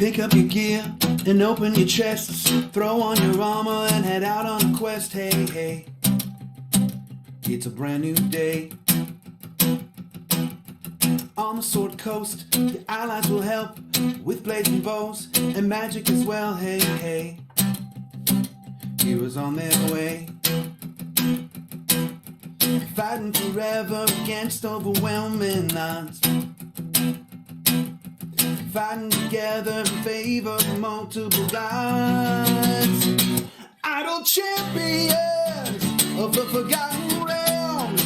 Pick up your gear and open your chests. Throw on your armor and head out on a quest. Hey, hey, it's a brand new day. On the Sword Coast, your allies will help with blazing bows and magic as well. Hey, hey, heroes on their way. Fighting forever against overwhelming odds. Fighting together in favor of multiple gods. Idle champions of the forgotten realms.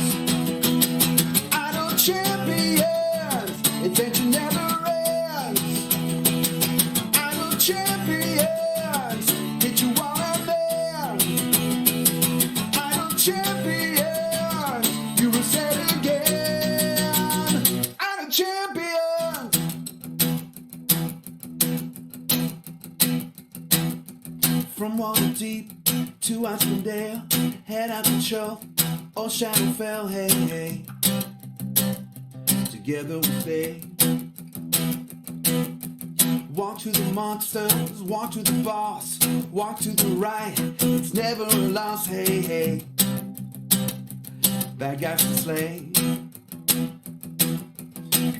Idle champions, adventure never ends. Idle champions, hit you all at them. Idle champions, you will say it again. Idle champions. From Waterdeep to Icewind Dale, head out to Chult or Shadowfell. Hey, hey, together we stay. Walk to the monsters, walk to the boss, walk to the right, it's never a loss. Hey, hey, bad guys to slay.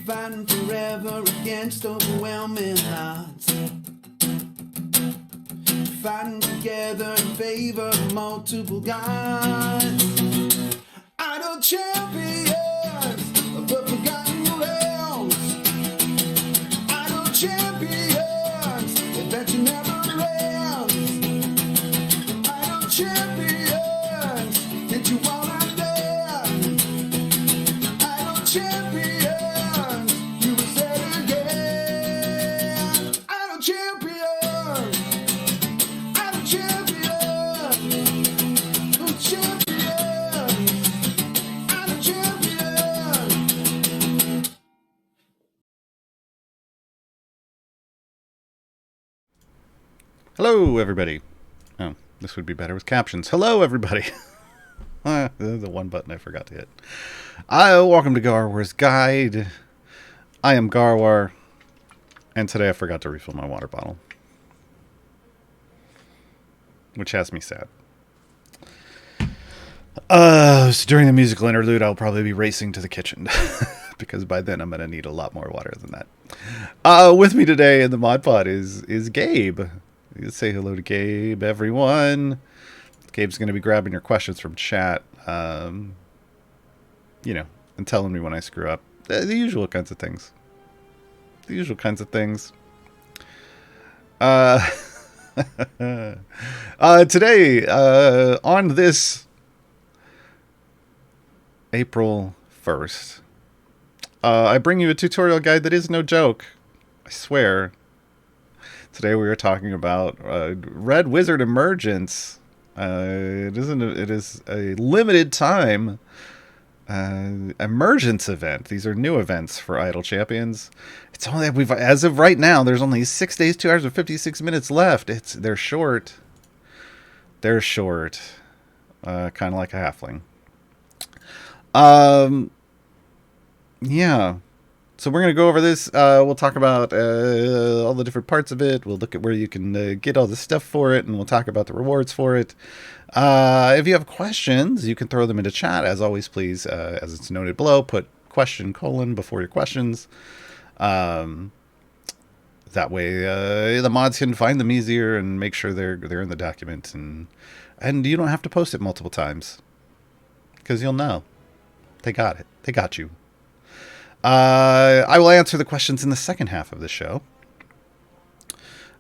Fighting forever against overwhelming odds. Fighting together in favor of multiple gods. Idle champions of the forgotten realms. Idle champions, adventure never ends. Idle champions, hit you all out there. Idle champions, you will say it again. Idle champions. Hello, everybody. Oh, this would be better with captions. Hello, everybody. The one button I forgot to hit. Welcome to Gaarawarr's Guide. I am Gaarawarr, and today I forgot to refill my water bottle, which has me sad. So during the musical interlude, I'll probably be racing to the kitchen because by then I'm going to need a lot more water than that. With me today in the mod pod is Gabe. Say hello to Gabe, everyone. Gabe's going to be grabbing your questions from chat, and telling me when I screw up. The usual kinds of things. Today, on this April 1st, I bring you a tutorial guide that is no joke. I swear. Today we are talking about Red Wizard Emergence. It is a limited time Emergence event. These are new events for Idle Champions. It's only as of right now, there's only 6 days, 2 hours and 56 minutes left. They're short. Kind of like a halfling. Yeah. So we're going to go over this. We'll talk about all the different parts of it. We'll look at where you can get all the stuff for it, and we'll talk about the rewards for it. If you have questions, you can throw them into chat. As always, please, as it's noted below, put question : before your questions. That way the mods can find them easier and make sure they're in the document, and you don't have to post it multiple times because you'll know. They got it. They got you. I will answer the questions in the second half of the show.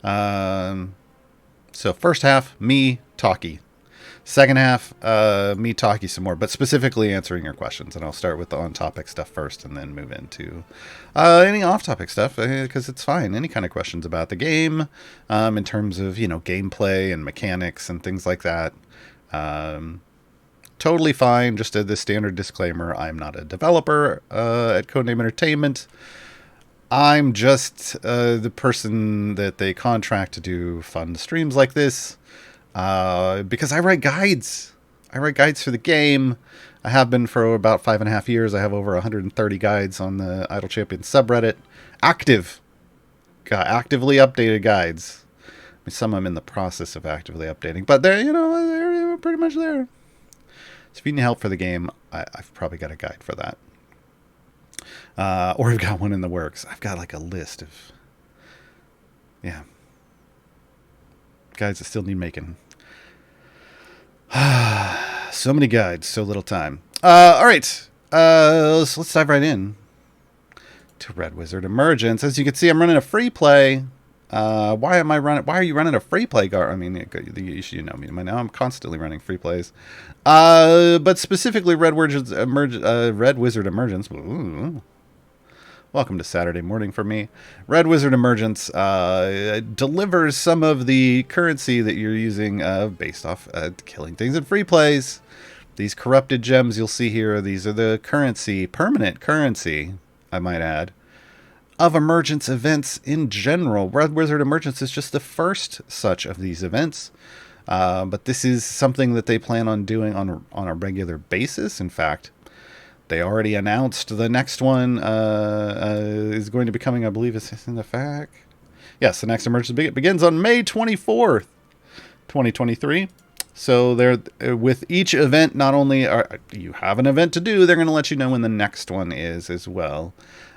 So first half, me, talkie. Second half, me talkie some more, but specifically answering your questions. And I'll start with the on-topic stuff first and then move into any off-topic stuff, because it's fine. Any kind of questions about the game, in terms of, gameplay and mechanics and things like that. Totally fine. Just the standard disclaimer. I'm not a developer at Codename Entertainment. I'm just the person that they contract to do fun streams like this. Because I write guides. I write guides for the game. I have been for about 5.5 years. I have over 130 guides on the Idle Champions subreddit. Active actively updated guides. I mean, some I'm in the process of actively updating, but they're pretty much there. So if you need help for the game, I've probably got a guide for that. Or I've got one in the works. I've got like a list of, guides that still need making. So many guides, so little time. All right, let's dive right in to Red Wizard Emergence. As you can see, I'm running a free play. Why are you running a free play, Gaar? I mean, you know me by now. I'm constantly running free plays. But specifically Red Wizard Emergence. Ooh. Welcome to Saturday morning for me. Red Wizard Emergence delivers some of the currency that you're using based off killing things in free plays. These corrupted gems you'll see here, these are the currency, permanent currency, I might add, of Emergence events in general. Red Wizard Emergence is just the first such of these events. But this is something that they plan on doing on a regular basis. In fact, they already announced the next one is going to be coming, I believe it's in the fact. Yes, the next Emergence begins on May 24th, 2023. So they're with each event, not only you have an event to do, they're going to let you know when the next one is as well,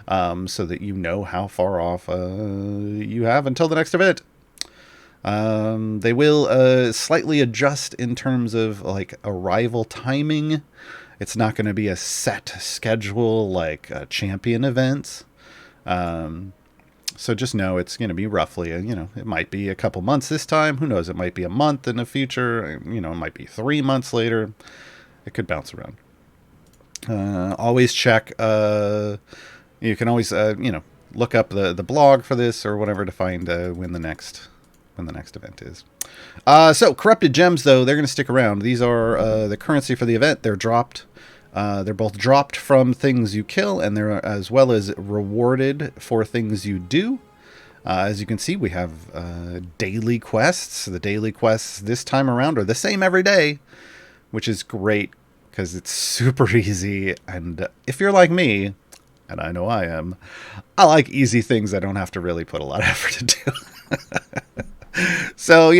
so that you know how far off you have until the next event. They will slightly adjust in terms of like arrival timing. It's not going to be a set schedule like champion events. So just know it's going to be roughly, it might be a couple months this time. Who knows? It might be a month in the future. It might be 3 months later. It could bounce around. Always check. You can always, look up the blog for this or whatever to find when the next event is. So corrupted gems, though, they're going to stick around. These are the currency for the event. They're dropped. They're both dropped from things you kill, and they're as well as rewarded for things you do. As you can see, we have daily quests. The daily quests this time around are the same every day, which is great because it's super easy. And if you're like me, and I know I am, I like easy things I don't have to really put a lot of effort to do. So,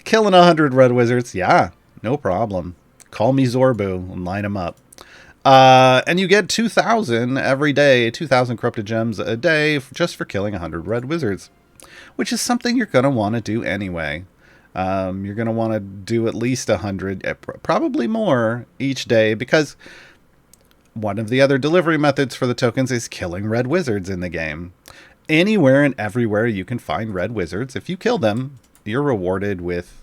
killing 100 red wizards, yeah, no problem. Call me Zorbu and line them up. And you get 2,000 every day, 2,000 corrupted gems a day just for killing 100 red wizards, which is something you're going to want to do anyway. You're going to want to do at least 100, probably more each day, because one of the other delivery methods for the tokens is killing red wizards in the game. Anywhere and everywhere you can find red wizards, if you kill them, you're rewarded with...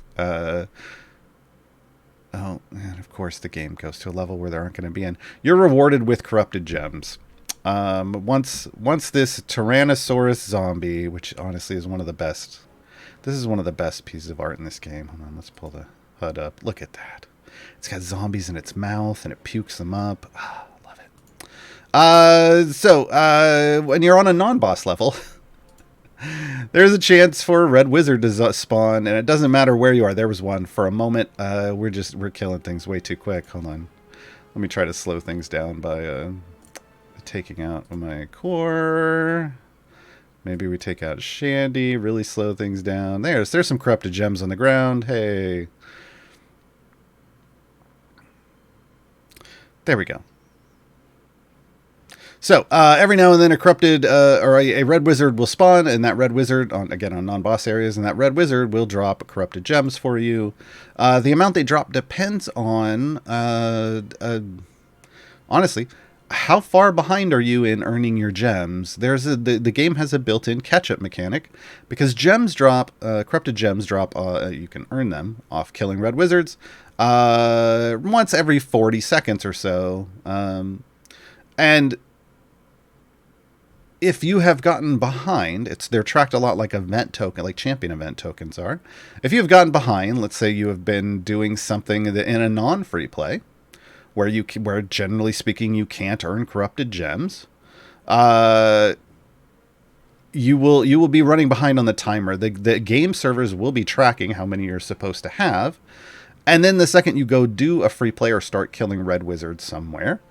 Oh, and of course the game goes to a level where there aren't going to be any. You're rewarded with corrupted gems. Once this Tyrannosaurus zombie, which honestly is one of the best. This is one of the best pieces of art in this game. Hold on, let's pull the HUD up. Look at that. It's got zombies in its mouth and it pukes them up. Ah, love it. So when you're on a non-boss level, there's a chance for a red wizard to spawn, and it doesn't matter where you are. There was one for a moment. We're killing things way too quick. Hold on, let me try to slow things down by taking out my core. Maybe we take out Shandy, really slow things down. There's some corrupted gems on the ground. Hey, there we go. So, every now and then a corrupted, or a red wizard will spawn, and that red wizard, on non-boss areas, and that red wizard will drop corrupted gems for you. The amount they drop depends on, honestly, how far behind are you in earning your gems? The game has a built-in catch-up mechanic, because gems drop, corrupted gems drop, you can earn them off killing red wizards, once every 40 seconds or so, and if you have gotten behind, they're tracked a lot like event token, like champion event tokens are. If you have gotten behind, let's say you have been doing something in a non-free play, where generally speaking you can't earn corrupted gems, you will be running behind on the timer. The game servers will be tracking how many you're supposed to have, and then the second you go do a free play or start killing red wizards somewhere,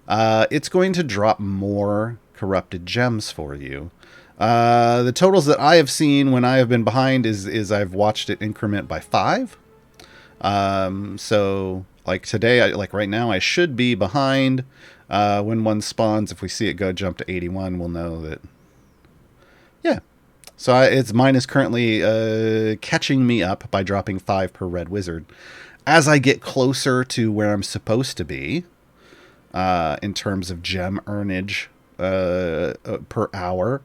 it's going to drop more corrupted gems for you. The totals that I have seen when I have been behind is I've watched it increment by 5. So like today, like right now, I should be behind. When one spawns, if we see it go jump to 81, we'll know that. Yeah. So mine is currently catching me up by dropping 5 per Red Wizard. As I get closer to where I'm supposed to be, in terms of gem earnage per hour,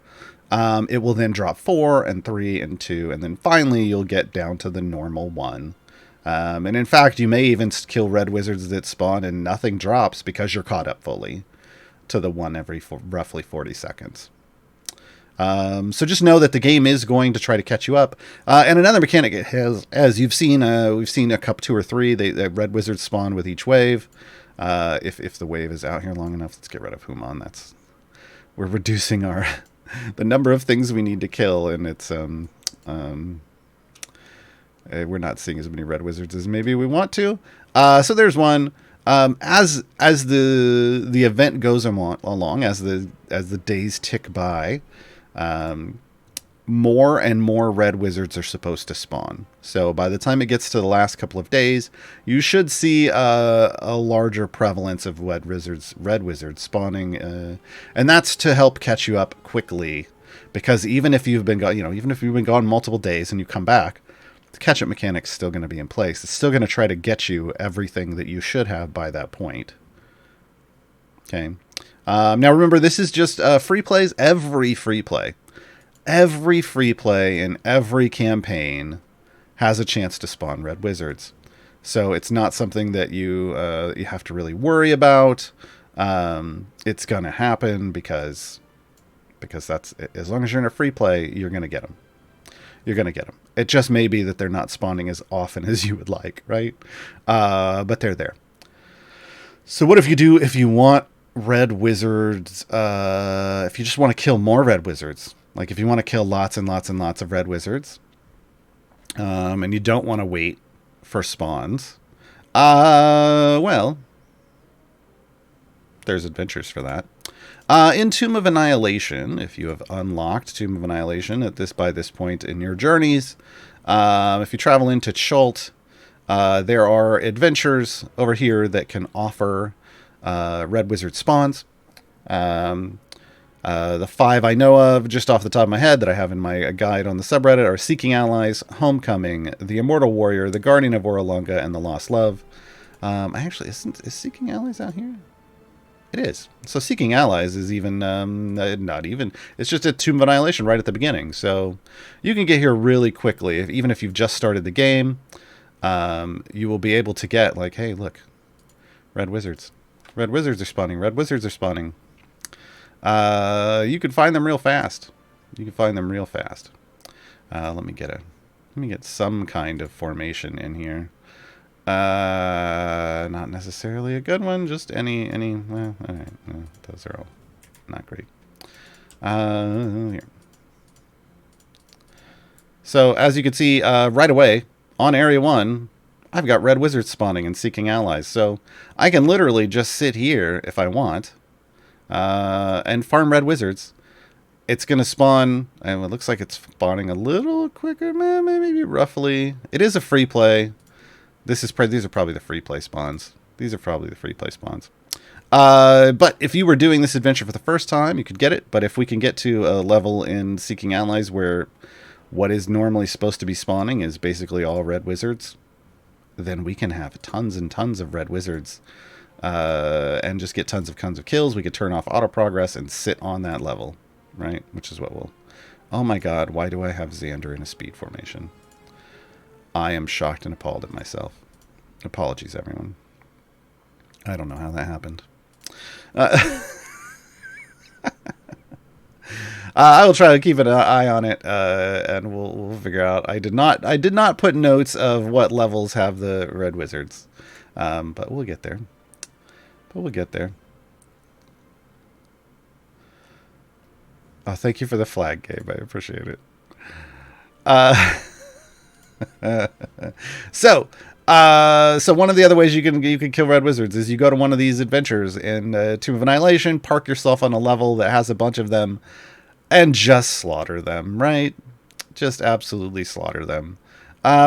it will then drop 4 and 3 and 2, and then finally you'll get down to the normal 1. And in fact, you may even kill Red Wizards that spawn and nothing drops because you're caught up fully to the 1 every roughly 40 seconds. So just know that the game is going to try to catch you up. And another mechanic it has, as you've seen, we've seen a couple 2 or 3. The Red Wizards spawn with each wave. If the wave is out here long enough, let's get rid of Human. We're reducing the number of things we need to kill, and it's we're not seeing as many Red Wizards as maybe we want to. So there's one. As the event goes along, as the days tick by, more and more Red Wizards are supposed to spawn. So by the time it gets to the last couple of days, you should see a larger prevalence of Red Wizards spawning, and that's to help catch you up quickly. Because even if you've been gone multiple days and you come back, the catch-up mechanic's still going to be in place. It's still going to try to get you everything that you should have by that point. Okay. Now remember, this is just free plays. Every free play in every campaign has a chance to spawn Red Wizards. So it's not something that you have to really worry about. It's going to happen because that's, as long as you're in a free play, you're going to get them. You're going to get them. It just may be that they're not spawning as often as you would like, right? But they're there. So what if you want Red Wizards, if you just want to kill more Red Wizards, like if you want to kill lots and lots and lots of Red Wizards, and you don't want to wait for spawns, well, there's adventures for that. In Tomb of Annihilation, if you have unlocked Tomb of Annihilation by this point in your journeys, if you travel into Chult, there are adventures over here that can offer Red Wizard spawns. The 5 I know of, just off the top of my head, that I have in my guide on the subreddit are Seeking Allies, Homecoming, the Immortal Warrior, the Guardian of Oralunga, and the Lost Love. Is Seeking Allies out here? It is. So Seeking Allies is even, not even, it's just a Tomb of Annihilation right at the beginning. So you can get here really quickly. Even if you've just started the game, you will be able to get, like, hey, look, Red Wizards. Red Wizards are spawning. Red Wizards are spawning. You can find them real fast. Let me get some kind of formation in here. Not necessarily a good one, just any, well, all right, those are all not great. Here. So as you can see, right away on area 1, I've got Red Wizards spawning and Seeking Allies. So I can literally just sit here if I want, and farm Red Wizards. It's going to spawn, and it looks like it's spawning a little quicker, maybe roughly. It is a free play. These are probably the free play spawns. But if you were doing this adventure for the first time, you could get it. But if we can get to a level in Seeking Allies where what is normally supposed to be spawning is basically all Red Wizards, then we can have tons and tons of Red Wizards and just get tons of kills. We could turn off auto progress and sit on that level, right? Which is what we'll... Oh my god, why do I have Xander in a speed formation? I am shocked and appalled at myself. Apologies, everyone. I don't know how that happened. I will try to keep an eye on it, and we'll figure out. I did not put notes of what levels have the Red Wizards, but we'll get there. Oh, thank you for the flag, Gabe. I appreciate it. So one of the other ways you can kill Red Wizards is you go to one of these adventures in Tomb of Annihilation, park yourself on a level that has a bunch of them, and just slaughter them, right? Just absolutely slaughter them,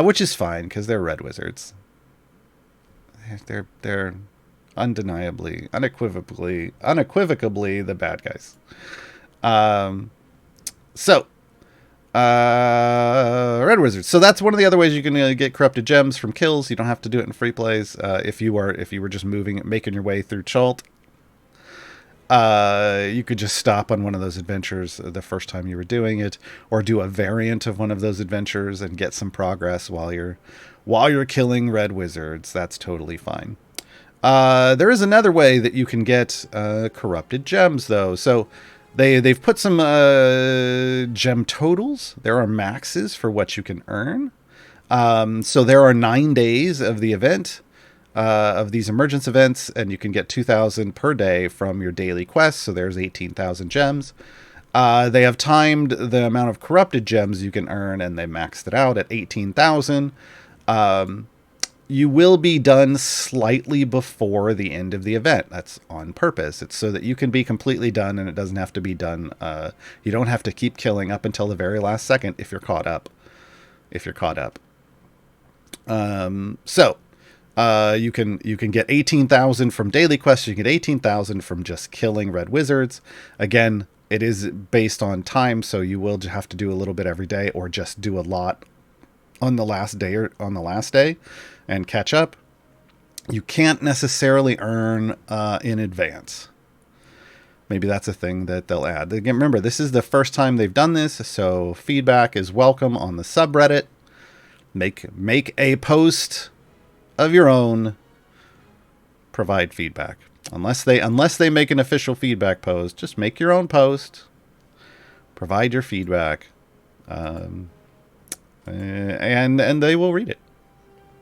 which is fine because they're red wizards. They're undeniably, unequivocally the bad guys. So red wizards. So that's one of the other ways you can get corrupted gems from kills. You don't have to do it in free plays. If you were just making your way through Chult, you could just stop on one of those adventures the first time you were doing it, or do a variant of one of those adventures and get some progress while you're killing red wizards. That's totally fine. There is another way that you can get corrupted gems, though. So they've put some gem totals. There are maxes for what you can earn. So there are 9 days of the event, of these emergence events, and you can get 2,000 per day from your daily quests. So there's 18,000 gems. They have timed the amount of corrupted gems you can earn, and they maxed it out at 18,000. You will be done slightly before the end of the event. That's on purpose. It's so that you can be completely done, and it doesn't have to be done. You don't have to keep killing up until the very last second if you're caught up. You can get 18,000 from daily quests. You can get 18,000 from just killing red wizards. Again, it is based on time, so you will have to do a little bit every day, or just do a lot on the last day and catch up. You can't necessarily earn in advance. Maybe that's a thing that they'll add. Again, remember, this is the first time they've done this, so feedback is welcome on the subreddit. Make a post of your own. Provide feedback. Unless they make an official feedback post, just make your own post. Provide your feedback, and they will read it.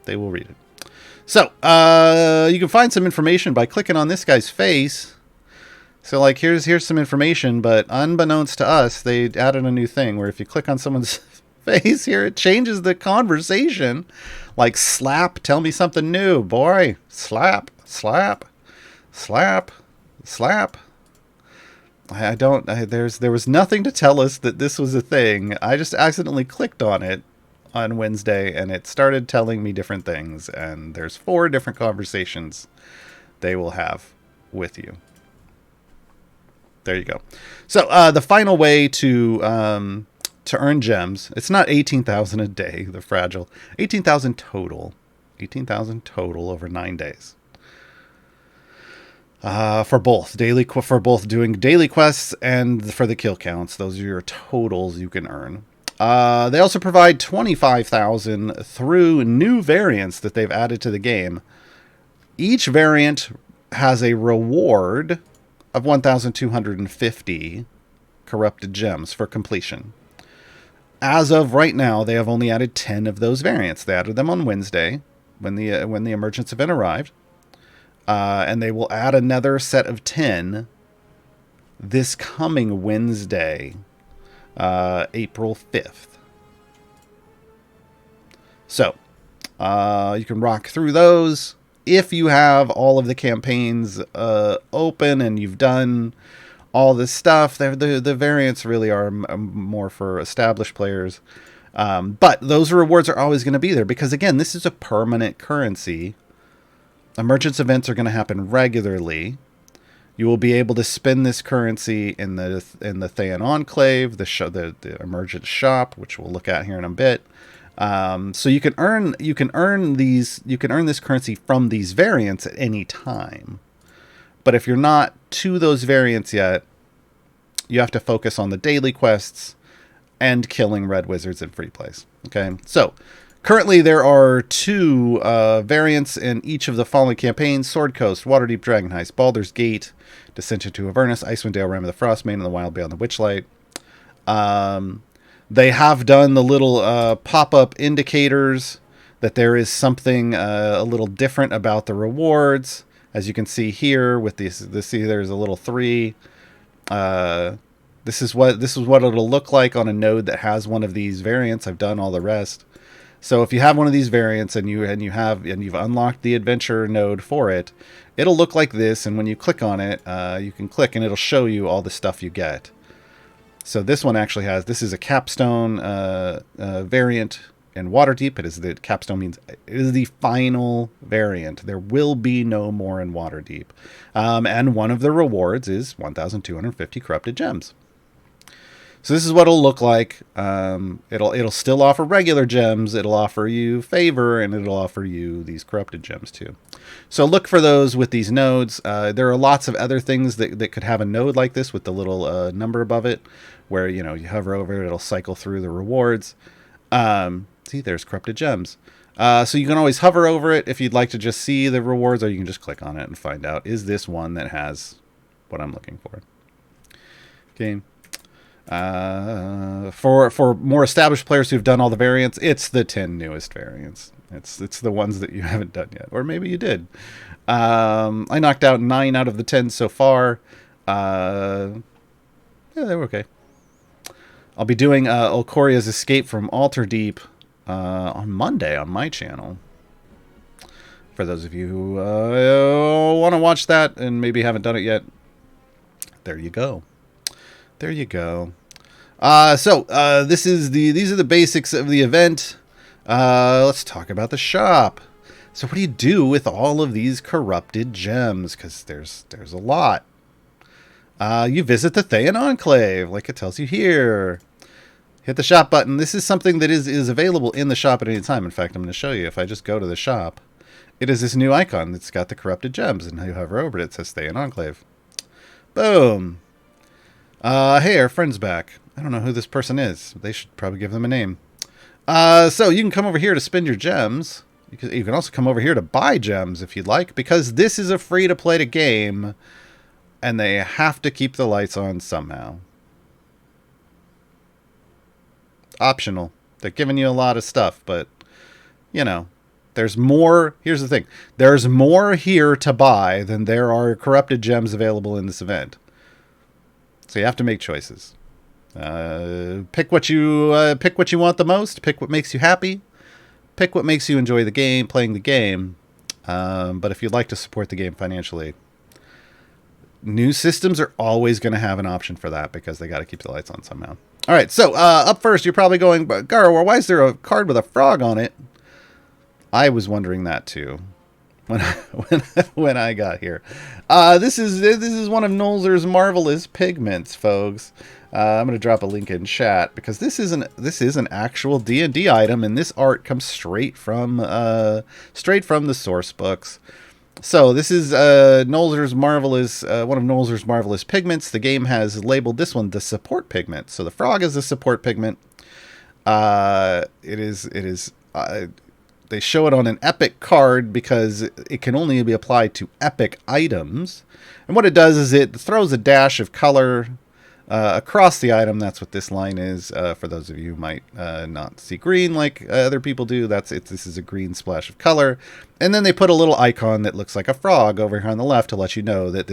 They will read it. So you can find some information by clicking on this guy's face. So like here's some information, but unbeknownst to us, they added a new thing where if you click on someone's face here, it changes the conversation. Like, slap, tell me something new, boy. Slap. There was nothing to tell us that this was a thing. I just accidentally clicked on it on Wednesday, and it started telling me different things, and there's 4 different conversations they will have with you. There you go. So the final way to earn gems, it's not 18,000 a day, the fragile, 18,000 total. 18,000 total over 9 days. For both doing daily quests and for the kill counts. Those are your totals you can earn. They also provide 25,000 through new variants that they've added to the game. Each variant has a reward of 1,250 corrupted gems for completion. As of right now, they have only added 10 of those variants. They added them on Wednesday when the Emergence event arrived. And they will add another set of 10 this coming Wednesday, April 5th. So, you can rock through those. If you have all of the campaigns open and you've done all this stuff, the variants really are more for established players. But those rewards are always going to be there because, again, this is a permanent currency. Emergence events are going to happen regularly. You will be able to spend this currency in the Thayan Enclave, the Emergence shop, which we'll look at here in a bit. So you can earn this currency from these variants at any time. But if you're not to those variants yet, you have to focus on the daily quests and killing red wizards in free plays. Okay, so currently there are 2 variants in each of the following campaigns: Sword Coast, Waterdeep Dragon Heist, Baldur's Gate, Descent into Avernus, Icewind Dale, Ram of the Frostmaiden, and the Wild Beyond the Witchlight. They have done the little pop-up indicators that there is something a little different about the rewards. As you can see here with this, there's a little 3. This is what it'll look like on a node that has one of these variants. I've done all the rest. So if you have one of these variants and you've unlocked the adventure node for it, it'll look like this. And when you click on it, you can click and it'll show you all the stuff you get. So this one actually has, this is a capstone variant in Waterdeep. It is the capstone means it is the final variant. There will be no more in Waterdeep. And one of the rewards is 1,250 corrupted gems. So this is what it'll look like. It'll still offer regular gems. It'll offer you favor, and it'll offer you these corrupted gems too. So look for those with these nodes. There are lots of other things that could have a node like this with the little number above it, where you hover over it, it'll cycle through the rewards. See, there's corrupted gems. So you can always hover over it if you'd like to just see the rewards, or you can just click on it and find out, is this one that has what I'm looking for? Okay. For more established players who've done all the variants, it's the 10 newest variants. It's the ones that you haven't done yet, or maybe you did. I knocked out 9 out of the 10 so far. Yeah, they were okay. I'll be doing Olcoria's Escape from Alterdeep on Monday on my channel. For those of you who want to watch that and maybe haven't done it yet, there you go. There you go. These are the basics of the event. Let's talk about the shop. So what do you do with all of these corrupted gems? Because there's a lot. You visit the Thayan Enclave, like it tells you here. Hit the shop button. This is something that is available in the shop at any time. In fact, I'm going to show you. If I just go to the shop, it is this new icon that's got the corrupted gems, and you hover over it, it says Thayan Enclave. Boom. Hey, our friend's back. I don't know who this person is. They should probably give them a name. So you can come over here to spend your gems. You can also come over here to buy gems if you'd like, because this is a free-to-play game, and they have to keep the lights on somehow. Optional. They're giving you a lot of stuff, but, there's more. Here's the thing. There's more here to buy than there are corrupted gems available in this event. So you have to make choices. Pick what you want the most. Pick what makes you happy. Pick what makes you enjoy the game, playing the game. But if you'd like to support the game financially, new systems are always going to have an option for that because they got to keep the lights on somehow. All right, so up first, you're probably going, Gaarawarr, why is there a card with a frog on it? I was wondering that too when I got here. This is one of Nolzur's marvelous pigments, folks. I'm going to drop a link in chat because this is an actual D&D item, and this art comes straight from the source books. So this is Nolzur's marvelous one of Nolzur's marvelous pigments. The game has labeled this one the support pigment. So the frog is the support pigment. It is. They show it on an epic card because it can only be applied to epic items. And what it does is it throws a dash of color across the item. That's what this line is. For those of you who might not see green like other people do, this is a green splash of color. And then they put a little icon that looks like a frog over here on the left to let you know that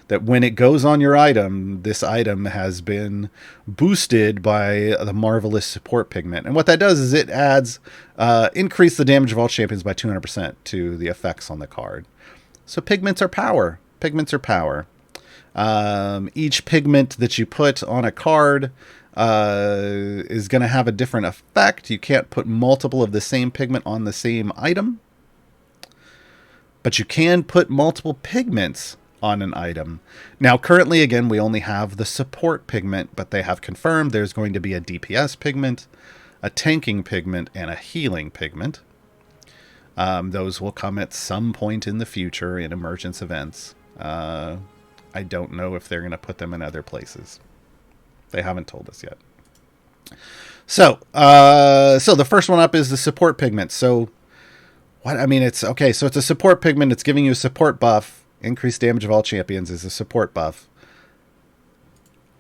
that when it goes on your item, this item has been boosted by the marvelous support pigment. And what that does is it adds increase the damage of all champions by 200% to the effects on the card. So pigments are power. Pigments are power. Each pigment that you put on a card is going to have a different effect. You can't put multiple of the same pigment on the same item, but you can put multiple pigments on an item. Now, currently, again, we only have the support pigment, but they have confirmed there's going to be a DPS pigment, a tanking pigment, and a healing pigment. Those will come at some point in the future in Emergence Events. I don't know if they're going to put them in other places. They haven't told us yet. So the first one up is the support pigment. So what? I mean, it's okay. So it's a support pigment. It's giving you a support buff. Increased damage of all champions is a support buff.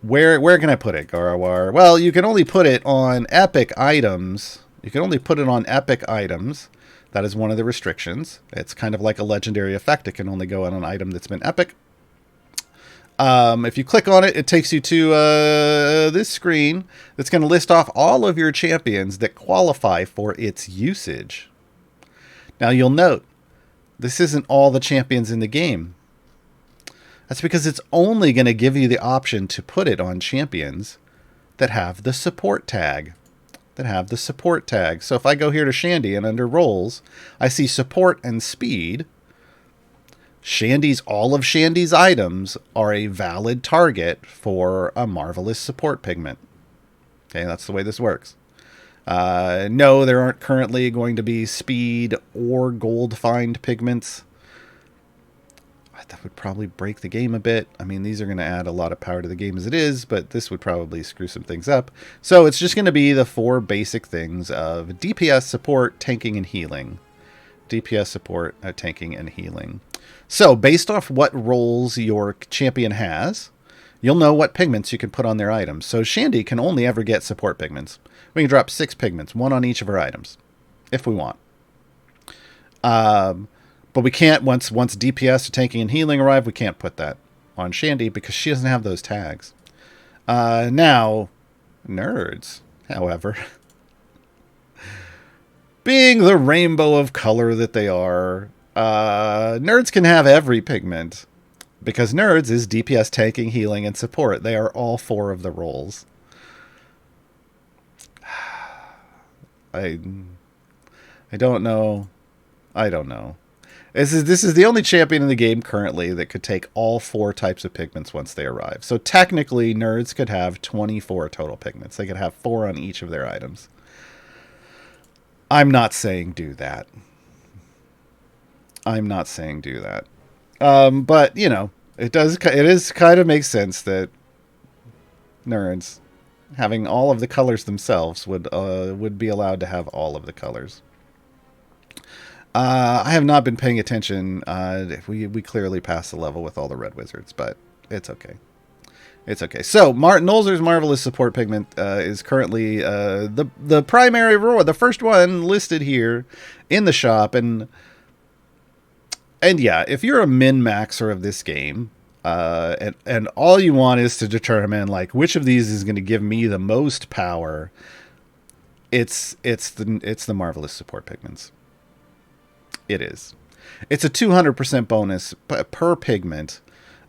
Where can I put it, Gaarawarr? Well, you can only put it on epic items. You can only put it on epic items. That is one of the restrictions. It's kind of like a legendary effect. It can only go on an item that's been epic. If you click on it, it takes you to this screen that's going to list off all of your champions that qualify for its usage. Now, you'll note, this isn't all the champions in the game. That's because it's only going to give you the option to put it on champions that have the support tag. So if I go here to Shandy and under roles, I see support and speed. All of Shandy's items are a valid target for a Marvelous support pigment. Okay, that's the way this works. No, there aren't currently going to be speed or gold find pigments. That would probably break the game a bit. I mean, these are going to add a lot of power to the game as it is, but this would probably screw some things up. So it's just going to be the 4 basic things of DPS, support, tanking, and healing. DPS, support, tanking, and healing. So based off what roles your champion has, you'll know what pigments you can put on their items. So Shandy can only ever get support pigments. We can drop 6 pigments, 1 on each of her items, if we want. But we can't, once DPS, tanking, and healing arrive, we can't put that on Shandy because she doesn't have those tags. Now, nerds, however, being the rainbow of color that they are, nerds can have every pigment because nerds is DPS, tanking, healing, and support. They are all 4 of the roles. I don't know. This is the only champion in the game currently that could take all 4 types of pigments once they arrive. So technically, nerds could have 24 total pigments. They could have 4 on each of their items. I'm not saying do that. But, you know, it is kind of makes sense that nerds having all of the colors themselves would be allowed to have all of the colors. I have not been paying attention. We clearly passed the level with all the red wizards, but it's okay. So Nolzur's Marvelous support pigment is currently the primary reward, the first one listed here in the shop, and yeah, if you're a min-maxer of this game, and all you want is to determine like which of these is going to give me the most power, it's the Marvelous support pigments. It is. It's a 200% bonus per pigment.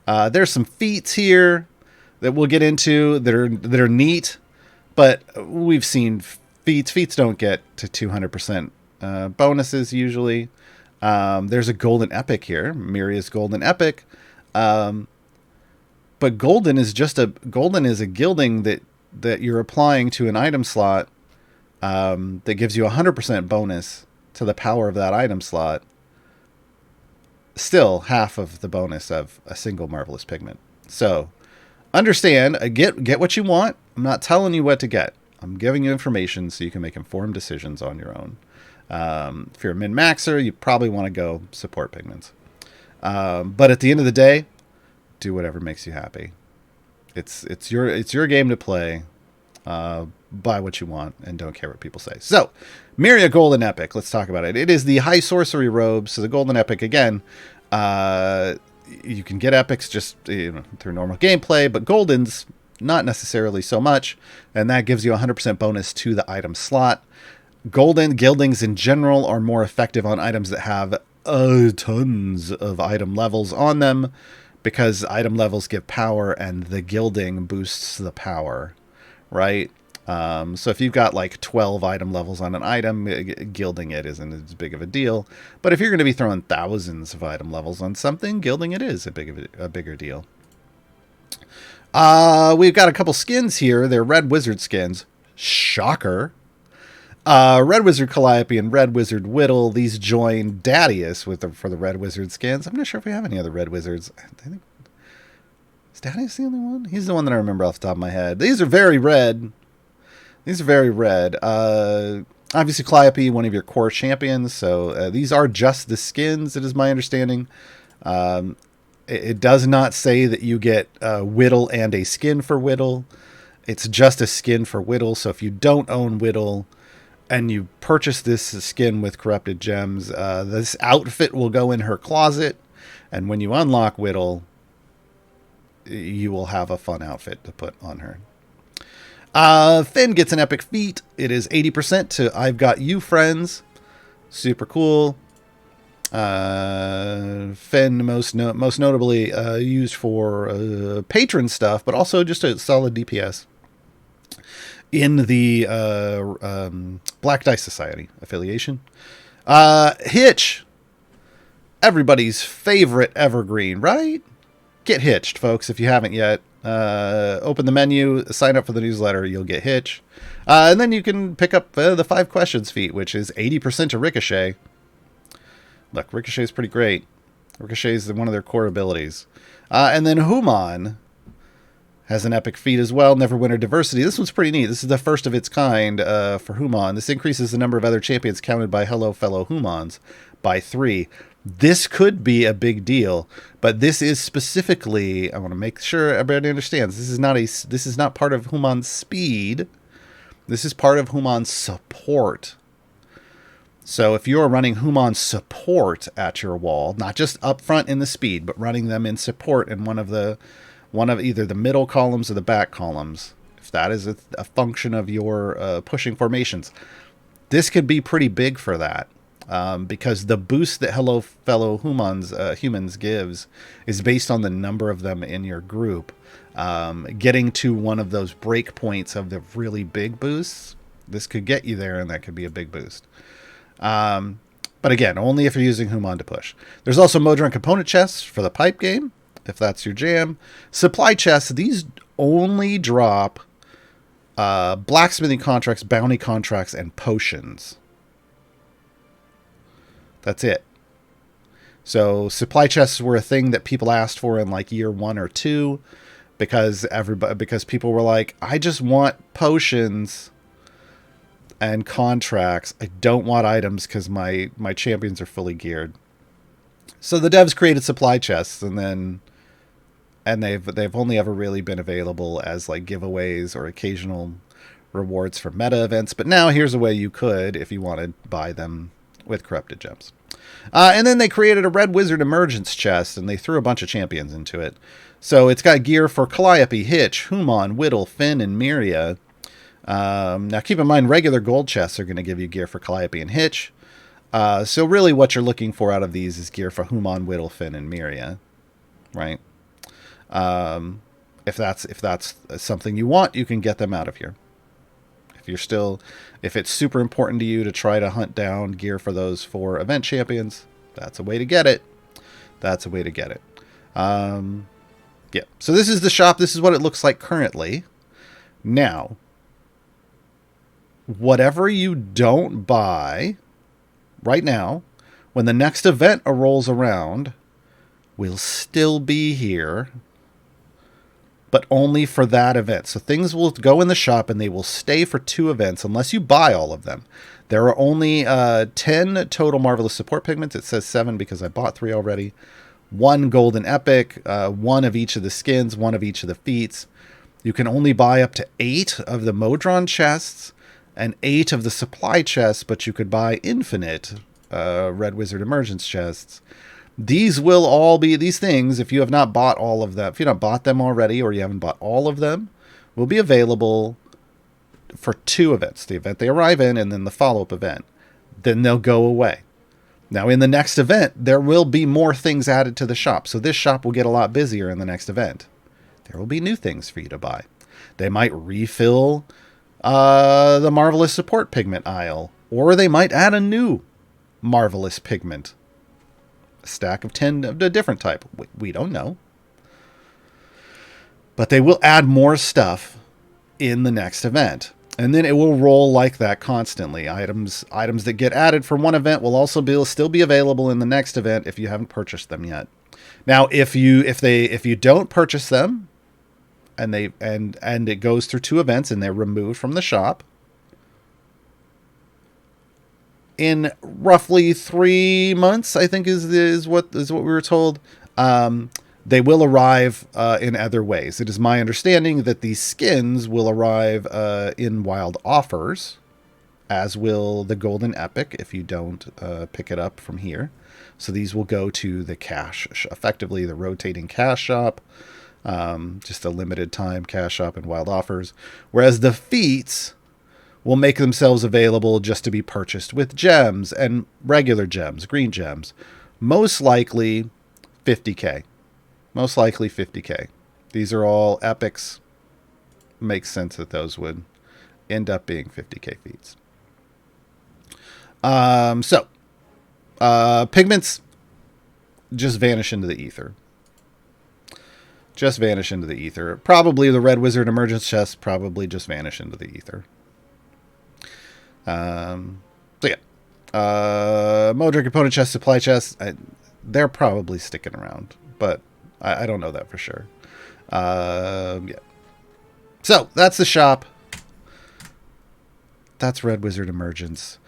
There's some feats here that we'll get into that are neat, but we've seen feats. Feats don't get to 200% bonuses usually. There's a golden epic here, Miria's golden epic, but golden is a gilding that you're applying to an item slot that gives you a 100% bonus to the power of that item slot. Still half of the bonus of a single Marvelous pigment. So understand, get what you want. I'm not telling you what to get. I'm giving you information so you can make informed decisions on your own. If you're a min-maxer, you probably want to go support pigments. But at the end of the day, do whatever makes you happy. It's your game to play. Buy what you want and don't care what people say. So, Miria Golden Epic. Let's talk about it. It is the High Sorcery robe. So the Golden Epic, again, you can get epics just through normal gameplay, but Golden's not necessarily so much, and that gives you a 100% bonus to the item slot. Golden gildings in general are more effective on items that have tons of item levels on them, because item levels give power and the gilding boosts the power, right? So if you've got like 12 item levels on an item, gilding it isn't as big of a deal. But if you're going to be throwing thousands of item levels on something, gilding it is a bigger deal. We've got a couple skins here. They're Red Wizard skins. Shocker. Red Wizard Calliope and Red Wizard Whittle. These join Dadius for the Red Wizard skins. I'm not sure if we have any other Red Wizards. I think, is Dadius the only one? He's the one that I remember off the top of my head. These are very red. Obviously, Calliope, one of your core champions. So these are just the skins, it is my understanding. It does not say that you get Whittle and a skin for Whittle. It's just a skin for Whittle. So if you don't own Whittle and you purchase this skin with corrupted gems, this outfit will go in her closet. And when you unlock Whittle, you will have a fun outfit to put on her. Finn gets an epic feat. It is 80% to I've Got You Friends. Super cool. Finn most notably used for patron stuff, but also just a solid DPS. in the Black Dice Society affiliation. Hitch, everybody's favorite evergreen, right? Get hitched, folks, if you haven't yet. Open the menu, sign up for the newsletter, you'll get Hitch. And then you can pick up the 5 questions feat, which is 80% to Ricochet. Look, Ricochet is pretty great. Ricochet is one of their core abilities. And then Human has an epic feat as well, Neverwinter Diversity. This one's pretty neat. This is the first of its kind for Human. This increases the number of other champions counted by Hello Fellow Humans by 3. This could be a big deal, but this is specifically, I want to make sure everybody understands, this is not part of Human's speed. This is part of Human's support. So if you're running Human support at your wall, not just up front in the speed, but running them in support in one of either the middle columns or the back columns, if that is a function of your pushing formations, this could be pretty big for that. Because the boost that Hello Fellow Humans gives is based on the number of them in your group. Getting to one of those break points of the really big boosts, this could get you there, and that could be a big boost. But again, only if you're using Human to push. There's also Modron component chests for the pipe game, if that's your jam. Supply chests, these only drop blacksmithing contracts, bounty contracts, and potions. That's it. So supply chests were a thing that people asked for in like year 1 or 2 because people were like, I just want potions and contracts. I don't want items because my champions are fully geared. So the devs created supply chests, and they've only ever really been available as like giveaways or occasional rewards for meta events. But now here's a way you could, if you wanted, buy them with corrupted gems. And then they created a Red Wizard Emergence chest, and they threw a bunch of champions into it. So it's got gear for Calliope, Hitch, Human, Whittle, Finn, and Myria. Now keep in mind, regular gold chests are going to give you gear for Calliope and Hitch. So really what you're looking for out of these is gear for Human, Whittle, Finn, and Myria. Right? If that's something you want, you can get them out of here. If it's super important to you to try to hunt down gear for those 4 event champions, that's a way to get it. Yeah. So this is the shop. This is what it looks like currently. Now, whatever you don't buy right now, when the next event rolls around, will still be here, but only for that event. So things will go in the shop and they will stay for 2 events unless you buy all of them. There are only 10 total Marvelous Support Pigments. It says 7 because I bought 3 already. 1 Golden Epic, 1 of each of the skins, 1 of each of the feats. You can only buy up to 8 of the Modron chests and 8 of the supply chests, but you could buy infinite Red Wizard Emergence chests. These will all be, these things, if you have not bought all of them, if you've not bought them already or you haven't bought all of them, will be available for 2 events. The event they arrive in and then the follow-up event. Then they'll go away. Now in the next event, there will be more things added to the shop. So this shop will get a lot busier in the next event. There will be new things for you to buy. They might refill the Marvelous Support Pigment aisle, or they might add a new Marvelous Pigment. Stack of 10 of a different type. We don't know. But they will add more stuff in the next event. And then it will roll like that constantly. Items that get added for one event will also still be available in the next event if you haven't purchased them yet. Now, if you don't purchase them and it goes through 2 events and they're removed from the shop, in roughly 3 months, I think is what we were told, they will arrive in other ways. It is my understanding that these skins will arrive in wild offers, as will the Golden Epic if you don't pick it up from here. So these will go to the cash, effectively the rotating cash shop, just a limited time cash shop and wild offers. Whereas the feats will make themselves available just to be purchased with gems and regular gems, green gems. Most likely 50k. Most likely 50k. These are all epics. Makes sense that those would end up being 50k feats. Pigments just vanish into the ether. Just vanish into the ether. Probably the Red Wizard Emergence chest probably just vanish into the ether. Modric component chest, supply chest, they're probably sticking around, but I don't know that for sure. Yeah. So that's the shop. That's Red Wizard Emergence.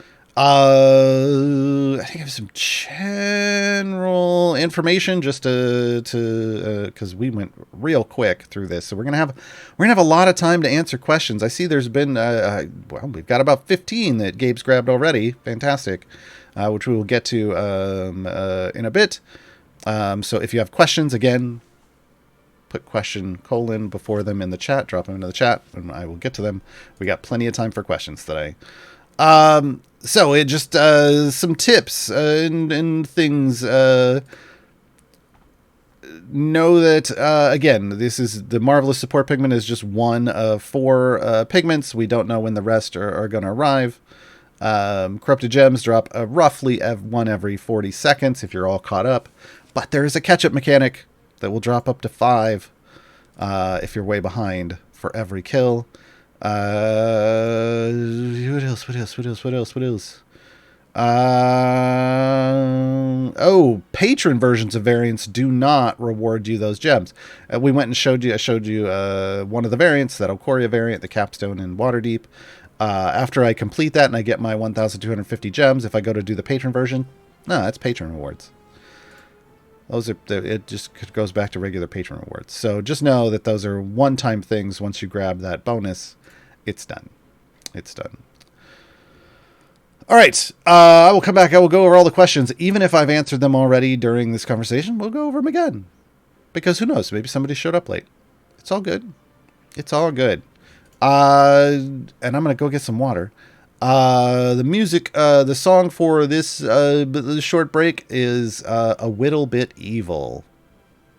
I think I have some general information just to because we went real quick through this, so we're gonna have a lot of time to answer questions. I see there's been we've got about 15 that Gabe's grabbed already. Fantastic, which we will get to in a bit. So if you have questions, again, put question : before them in the chat. Drop them into the chat, and I will get to them. We got plenty of time for questions today. So it just some tips and things. Know that again, this is the Marvelous Support Pigment is just one of 4 pigments. We don't know when the rest are going to arrive. Corrupted gems drop roughly one every 40 seconds if you're all caught up. But there is a catch-up mechanic that will drop up to 5 if you're way behind for every kill. What else? Patron versions of variants do not reward you those gems. We went and I showed you one of the variants, that Alcoria variant, the Capstone in Waterdeep. After I complete that and I get my 1,250 gems, if I go to do the patron version, no, that's patron rewards. It just goes back to regular patron rewards. So just know that those are one-time things. Once you grab that bonus, it's done. It's done. All right. I will come back. I will go over all the questions. Even if I've answered them already during this conversation, we'll go over them again. Because who knows? Maybe somebody showed up late. It's all good. It's all good. And I'm going to go get some water. The music, the song for this short break is A Whittle Bit Evil.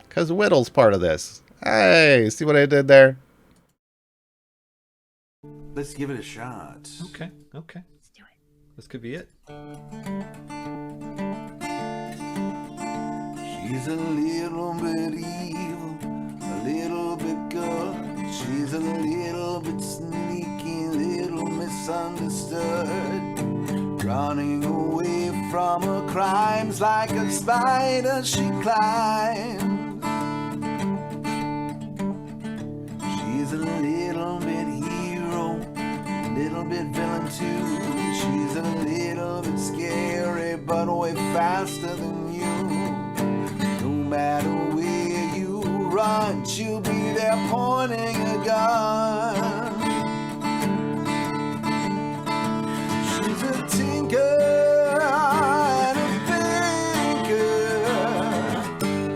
Because Whittle's part of this. Hey, see what I did there? Let's give it a shot. Okay. Let's do it. This could be it. She's a little bit evil, a little bit good. She's a little bit sneaky, little misunderstood. Running away from her crimes like a spider she climbs. She's a little bit hero, a little bit villain too. She's a little bit scary, but way faster than you. No matter where you run, she'll be there pointing a gun. She's a tinker and a thinker,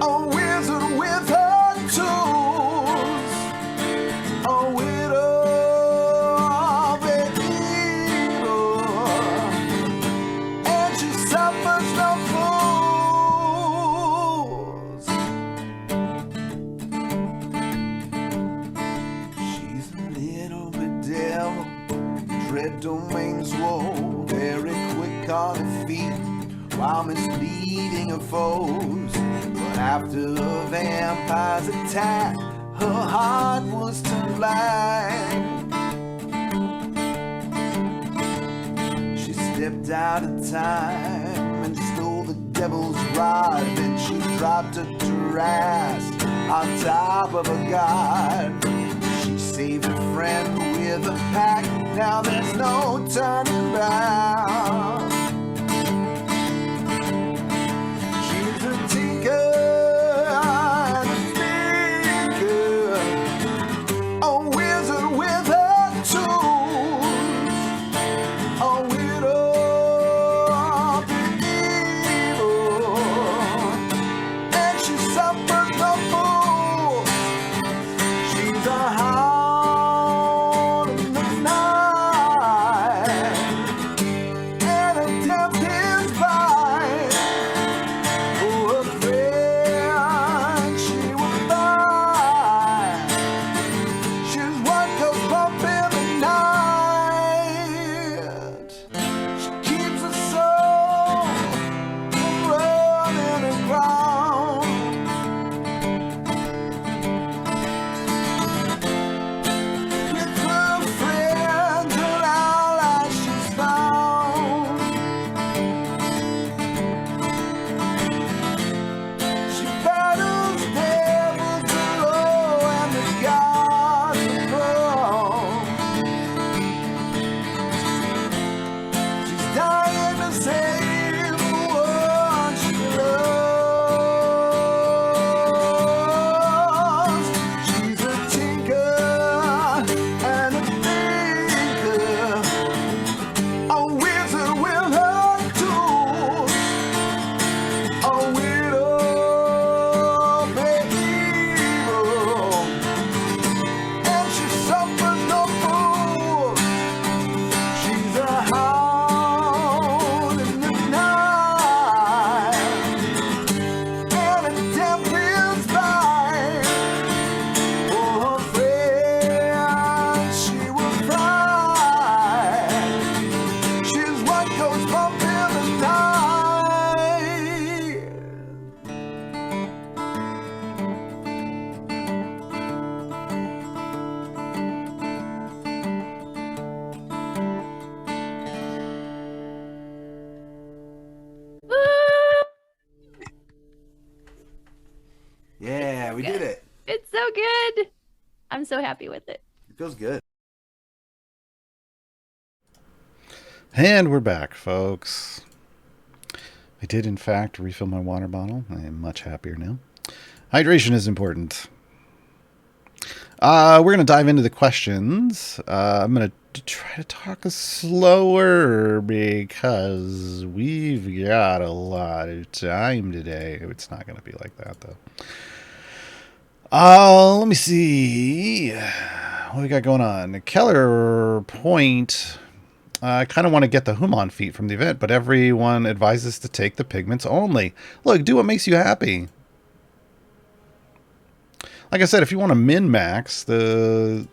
a wizard with her tools, a widow of an evil, and she suffers no fools. She's a little bit devil, dread domains roll, very quick on her feet while misleading her foes. But after a vampire's attack, her heart was turned blind. She stepped out of time and stole the devil's rod. Then she dropped her to rest on top of a god. She saved a friend with a pack. Now there's no turning back. She's a tinker and a thinker, a wizard with her tools, a widow of the evil, and she suffers no fools. She's a hound in the night, I'm so happy with it. It feels good. And we're back, folks. I did, in fact, refill my water bottle. I am much happier now. Hydration is important. We're going to dive into the questions. I'm going to try to talk slower because we've got a lot of time today. It's not going to be like that, though. Let me see. What we got going on? Keller Point. I kind of want to get the Human feat from the event, but everyone advises to take the pigments only. Look, do what makes you happy. Like I said, if you want to min-max, the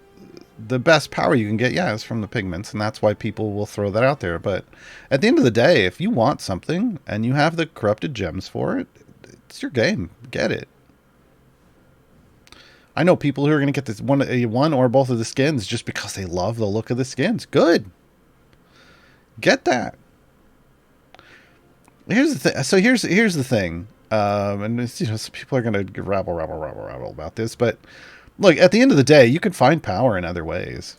best power you can get, yeah, is from the pigments, and that's why people will throw that out there. But at the end of the day, if you want something and you have the corrupted gems for it, it's your game. Get it. I know people who are going to get this one or both of the skins just because they love the look of the skins. Good. Get that. Here's the thing. So here's the thing. And it's, some people are going to rabble about this, but look, at the end of the day, you can find power in other ways.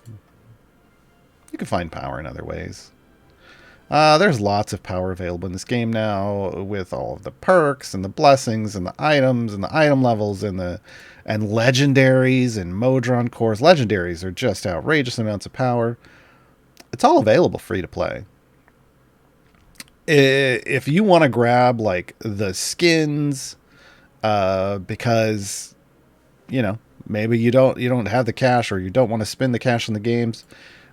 There's lots of power available in this game now with all of the perks and the blessings and the items and the item levels and legendaries and Modron cores. Legendaries are just outrageous amounts of power. It's all available free to play. If you want to grab like the skins, because maybe you don't have the cash or you don't want to spend the cash on the games,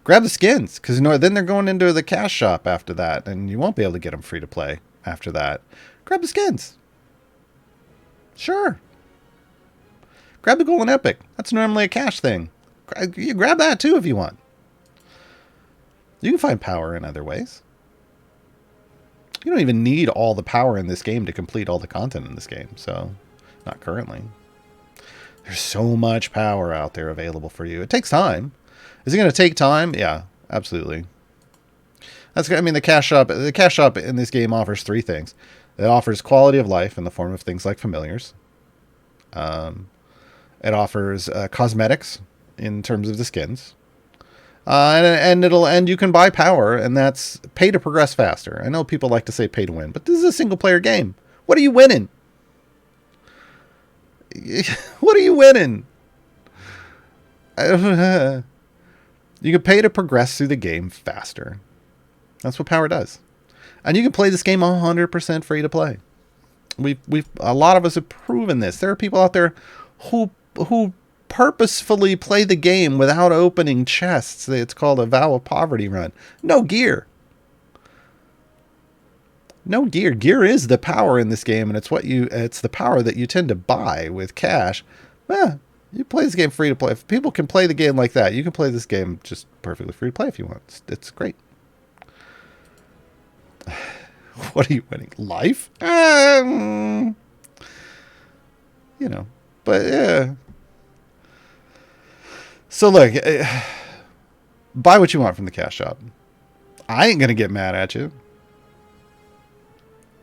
grab the skins because then they're going into the cash shop after that, and you won't be able to get them free to play after that. Grab the skins. Sure. Grab the golden epic. That's normally a cash thing. You grab that too if you want. You can find power in other ways. You don't even need all the power in this game to complete all the content in this game. So, not currently. There's so much power out there available for you. It takes time. Is it going to take time? Yeah, absolutely. The cash shop in this game offers three things. It offers quality of life in the form of things like familiars. It offers cosmetics in terms of the skins. And you can buy power, and that's pay to progress faster. I know people like to say pay to win, but this is a single player game. What are you winning? What are you winning? You can pay to progress through the game faster. That's what power does. And you can play this game 100% free to play. A lot of us have proven this. There are people out there who purposefully play the game without opening chests. It's called a vow of poverty run. No gear. Gear is the power in this game, and it's the power that you tend to buy with cash. You play this game free to play. If people can play the game like that, you can play this game just perfectly free to play if you want. It's great. What are you winning? Life? But yeah. So look, buy what you want from the cash shop. I ain't going to get mad at you.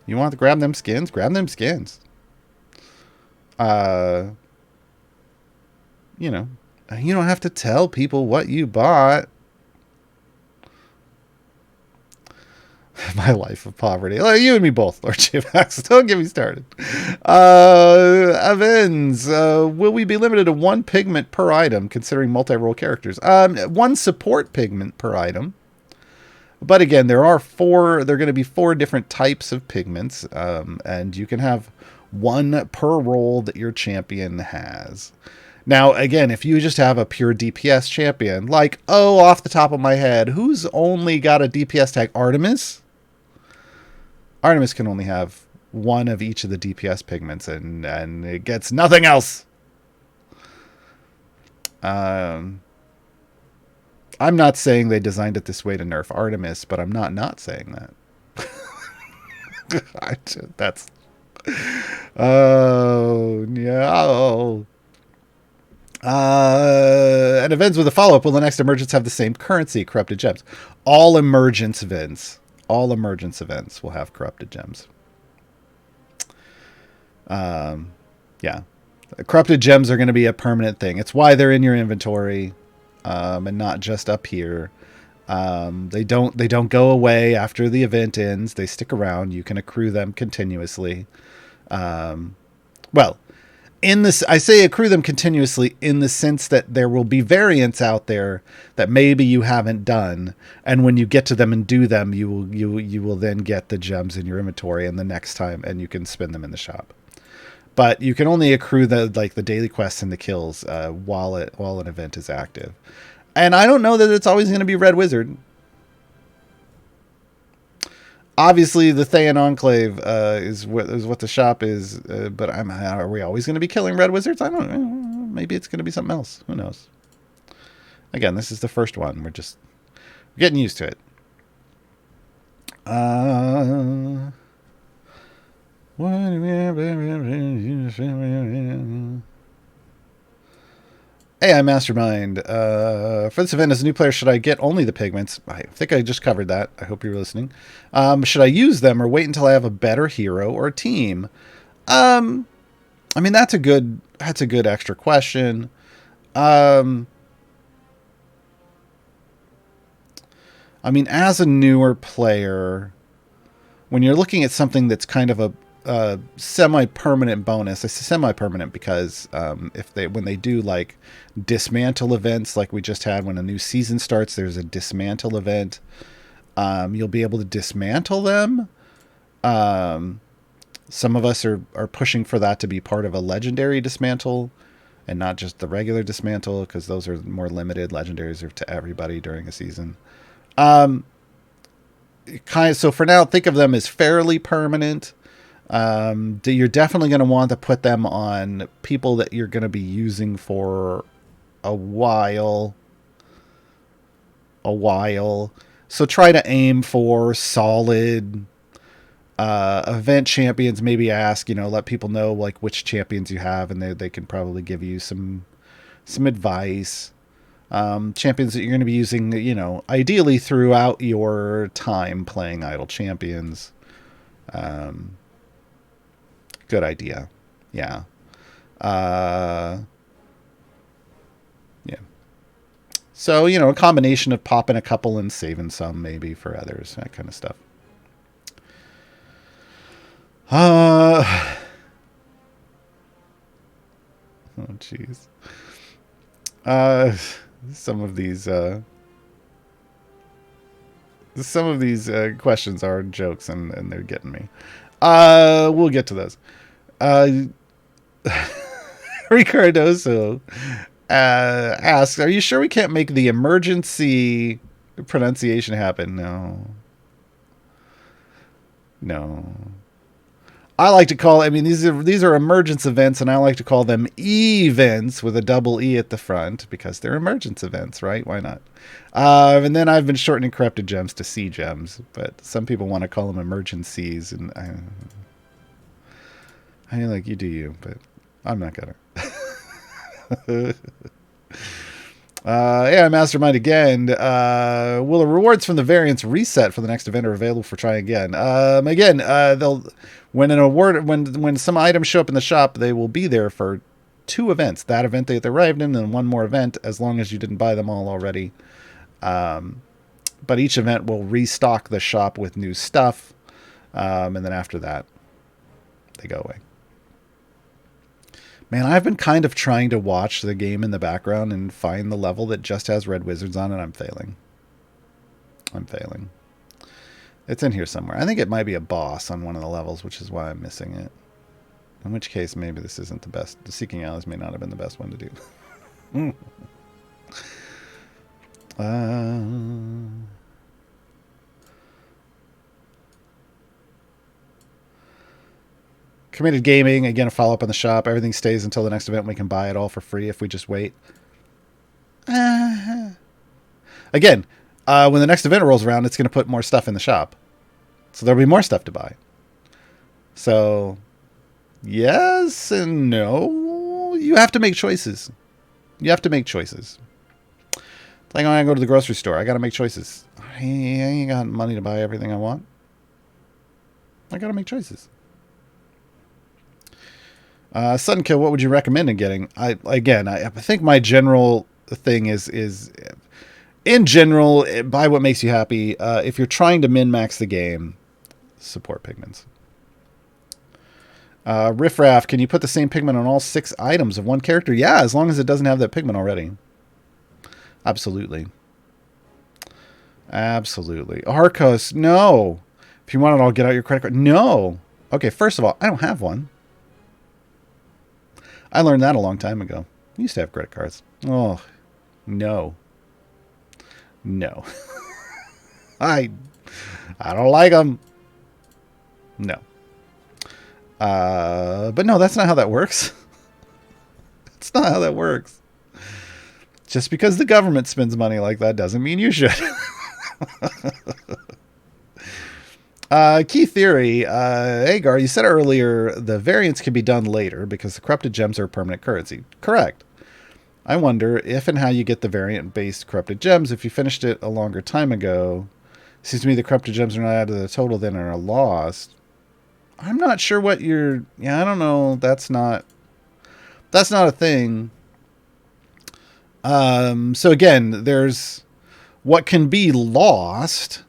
You want to grab them skins? Grab them skins. You don't have to tell people what you bought. My life of poverty. Like, you and me both, Lord J-Vax. Don't get me started. Events. Will we be limited to one pigment per item, considering multi-role characters? One support pigment per item. But again, there are going to be 4 different types of pigments, and you can have one per role that your champion has. Now, again, if you just have a pure DPS champion, like, off the top of my head, who's only got a DPS tag? Artemis? Artemis can only have one of each of the DPS pigments, and it gets nothing else. I'm not saying they designed it this way to nerf Artemis, but I'm not saying that. That's... Oh, yeah. And events with a follow-up. Will the next Emergence have the same currency, corrupted gems? All Emergence events will have corrupted gems. Yeah. Corrupted gems are going to be a permanent thing. It's why they're in your inventory, and not just up here. They don't go away after the event ends. They stick around. You can accrue them continuously. Well, in this, I say accrue them continuously in the sense that there will be variants out there that maybe you haven't done, and when you get to them and do them, you will then get the gems in your inventory, and the next time, and you can spend them in the shop. But you can only accrue the daily quests and the kills while an event is active. And I don't know that it's always going to be Red Wizard. Obviously, the Thayan Enclave is what the shop is. But are we always going to be killing Red Wizards? I don't know. Maybe it's going to be something else. Who knows? Again, this is the first one. We're getting used to it. Hey, I'm Mastermind. For this event, as a new player, should I get only the pigments? I think I just covered that. I hope you're listening. Should I use them or wait until I have a better hero or team? I mean, that's a good extra question. I mean, as a newer player, when you're looking at something that's kind of a semi-permanent bonus. I say semi-permanent because when they do like dismantle events, like we just had when a new season starts, there's a dismantle event. You'll be able to dismantle them. Some of us are pushing for that to be part of a legendary dismantle and not just the regular dismantle, because those are more limited. Legendaries are to everybody during a season. So for now, think of them as fairly permanent. You're definitely going to want to put them on people that you're going to be using for a while. So try to aim for solid event champions. Maybe ask, let people know like which champions you have, and they can probably give you some advice. Champions that you're going to be using, ideally throughout your time playing Idle Champions. Good idea. Yeah. Yeah. So, a combination of popping a couple and saving some maybe for others, that kind of stuff. Oh, jeez. Some of these questions are jokes, and they're getting me. We'll get to those. Ricardoso asks, are you sure we can't make the emergency pronunciation happen? No. I like to call, these are emergence events, and I like to call them events with a double E at the front because they're emergence events, right? Why not? And then I've been shortening corrupted gems to C gems, but some people want to call them emergencies, and I like, you do you, but I'm not gonna. Yeah, Mastermind again. Will the rewards from the variants reset for the next event or available for try again? They'll when some items show up in the shop, they will be there for 2 events. That event that they arrived in, and 1 more event, as long as you didn't buy them all already. But each event will restock the shop with new stuff, and then after that, they go away. Man, I've been kind of trying to watch the game in the background and find the level that just has Red Wizards on it. I'm failing. It's in here somewhere. I think it might be a boss on one of the levels, which is why I'm missing it. In which case, maybe this isn't the best. The Seeking Allies may not have been the best one to do. Committed Gaming, again, a follow-up on the shop. Everything stays until the next event. We can buy it all for free if we just wait. Again, when the next event rolls around, it's going to put more stuff in the shop. So there'll be more stuff to buy. So, yes and no. You have to make choices. Like when I go to the grocery store, I got to make choices. I ain't got money to buy everything I want. I got to make choices. Sunkill, what would you recommend in getting? I think my general thing is in general, buy what makes you happy. If you're trying to min-max the game, support pigments. Riffraff, can you put the same pigment on all 6 items of one character? Yeah, as long as it doesn't have that pigment already. Absolutely. Absolutely. Arcos, no. If you want it, I'll get out your credit card. No. Okay, first of all, I don't have one. I learned that a long time ago. I used to have credit cards. Oh, no. No. I don't like them. No. But no, that's not how that works. That's not how that works. Just because the government spends money like that doesn't mean you should. Key theory. Hey, Gaar, you said earlier the variants can be done later because the corrupted gems are permanent currency. Correct. I wonder if and how you get the variant-based corrupted gems. If you finished it a longer time ago, it seems to me the corrupted gems are not added to the total, then are lost. I'm not sure what you're... Yeah, I don't know. That's not a thing. So again, there's what can be lost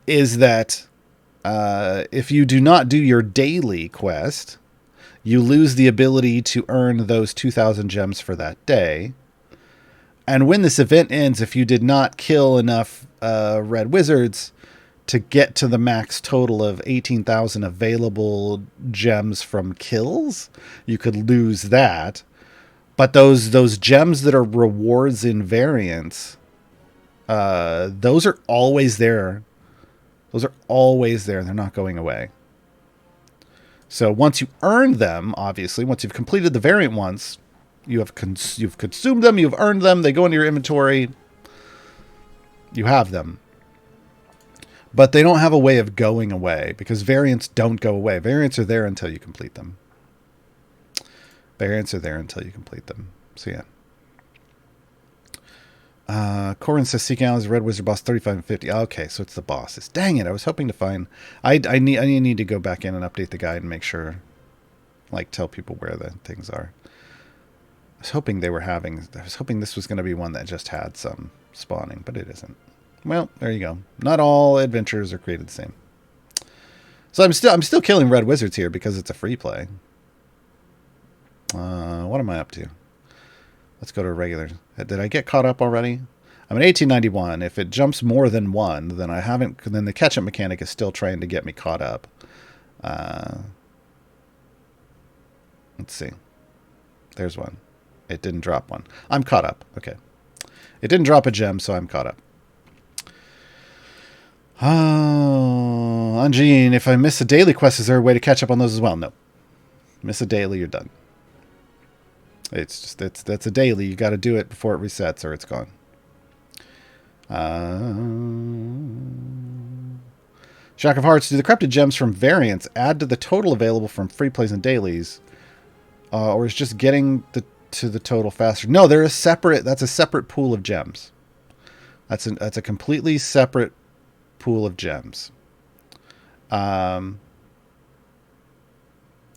is that if you do not do your daily quest, you lose the ability to earn those 2,000 gems for that day. And when this event ends, if you did not kill enough Red Wizards to get to the max total of 18,000 available gems from kills, you could lose that. But those gems that are rewards in variants, those are always there. Those are always there. They're not going away. So once you earn them, obviously, once you've completed the variant once, you've consumed them, you've earned them, they go into your inventory, you have them. But they don't have a way of going away because variants don't go away. Variants are there until you complete them. Variants are there until you complete them. So yeah. Corin says seeking out as a Red Wizard boss 35 and 50. Okay, so it's the bosses. Dang it! I was hoping to find. I need to go back in and update the guide and make sure, like, tell people where the things are. I was hoping this was going to be one that just had some spawning, but it isn't. Well, there you go. Not all adventures are created the same. So I'm still killing Red Wizards here because it's a free play. What am I up to? Let's go to regular. Did I get caught up already? I'm at 1891. If it jumps more than 1, then I haven't. Then the catch-up mechanic is still trying to get me caught up. Let's see. There's one. It didn't drop one. I'm caught up. Okay. It didn't drop a gem, so I'm caught up. Anjine, if I miss a daily quest, is there a way to catch up on those as well? No. Miss a daily, you're done. It's just that's a daily. You got to do it before it resets, or it's gone. Shock of Hearts. Do the corrupted gems from variants add to the total available from free plays and dailies, or is just getting to the total faster? No, they're a separate. That's a separate pool of gems. That's a completely separate pool of gems.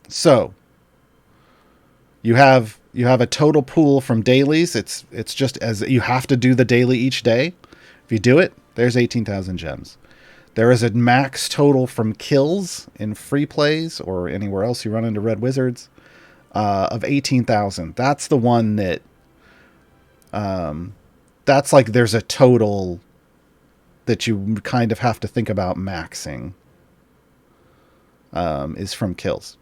So you have a total pool from dailies. It's just as you have to do the daily each day. If you do it, there's 18,000 gems. There is a max total from kills in free plays or anywhere else you run into Red Wizards of 18,000. That's the one that that's like there's a total that you kind of have to think about maxing is from kills.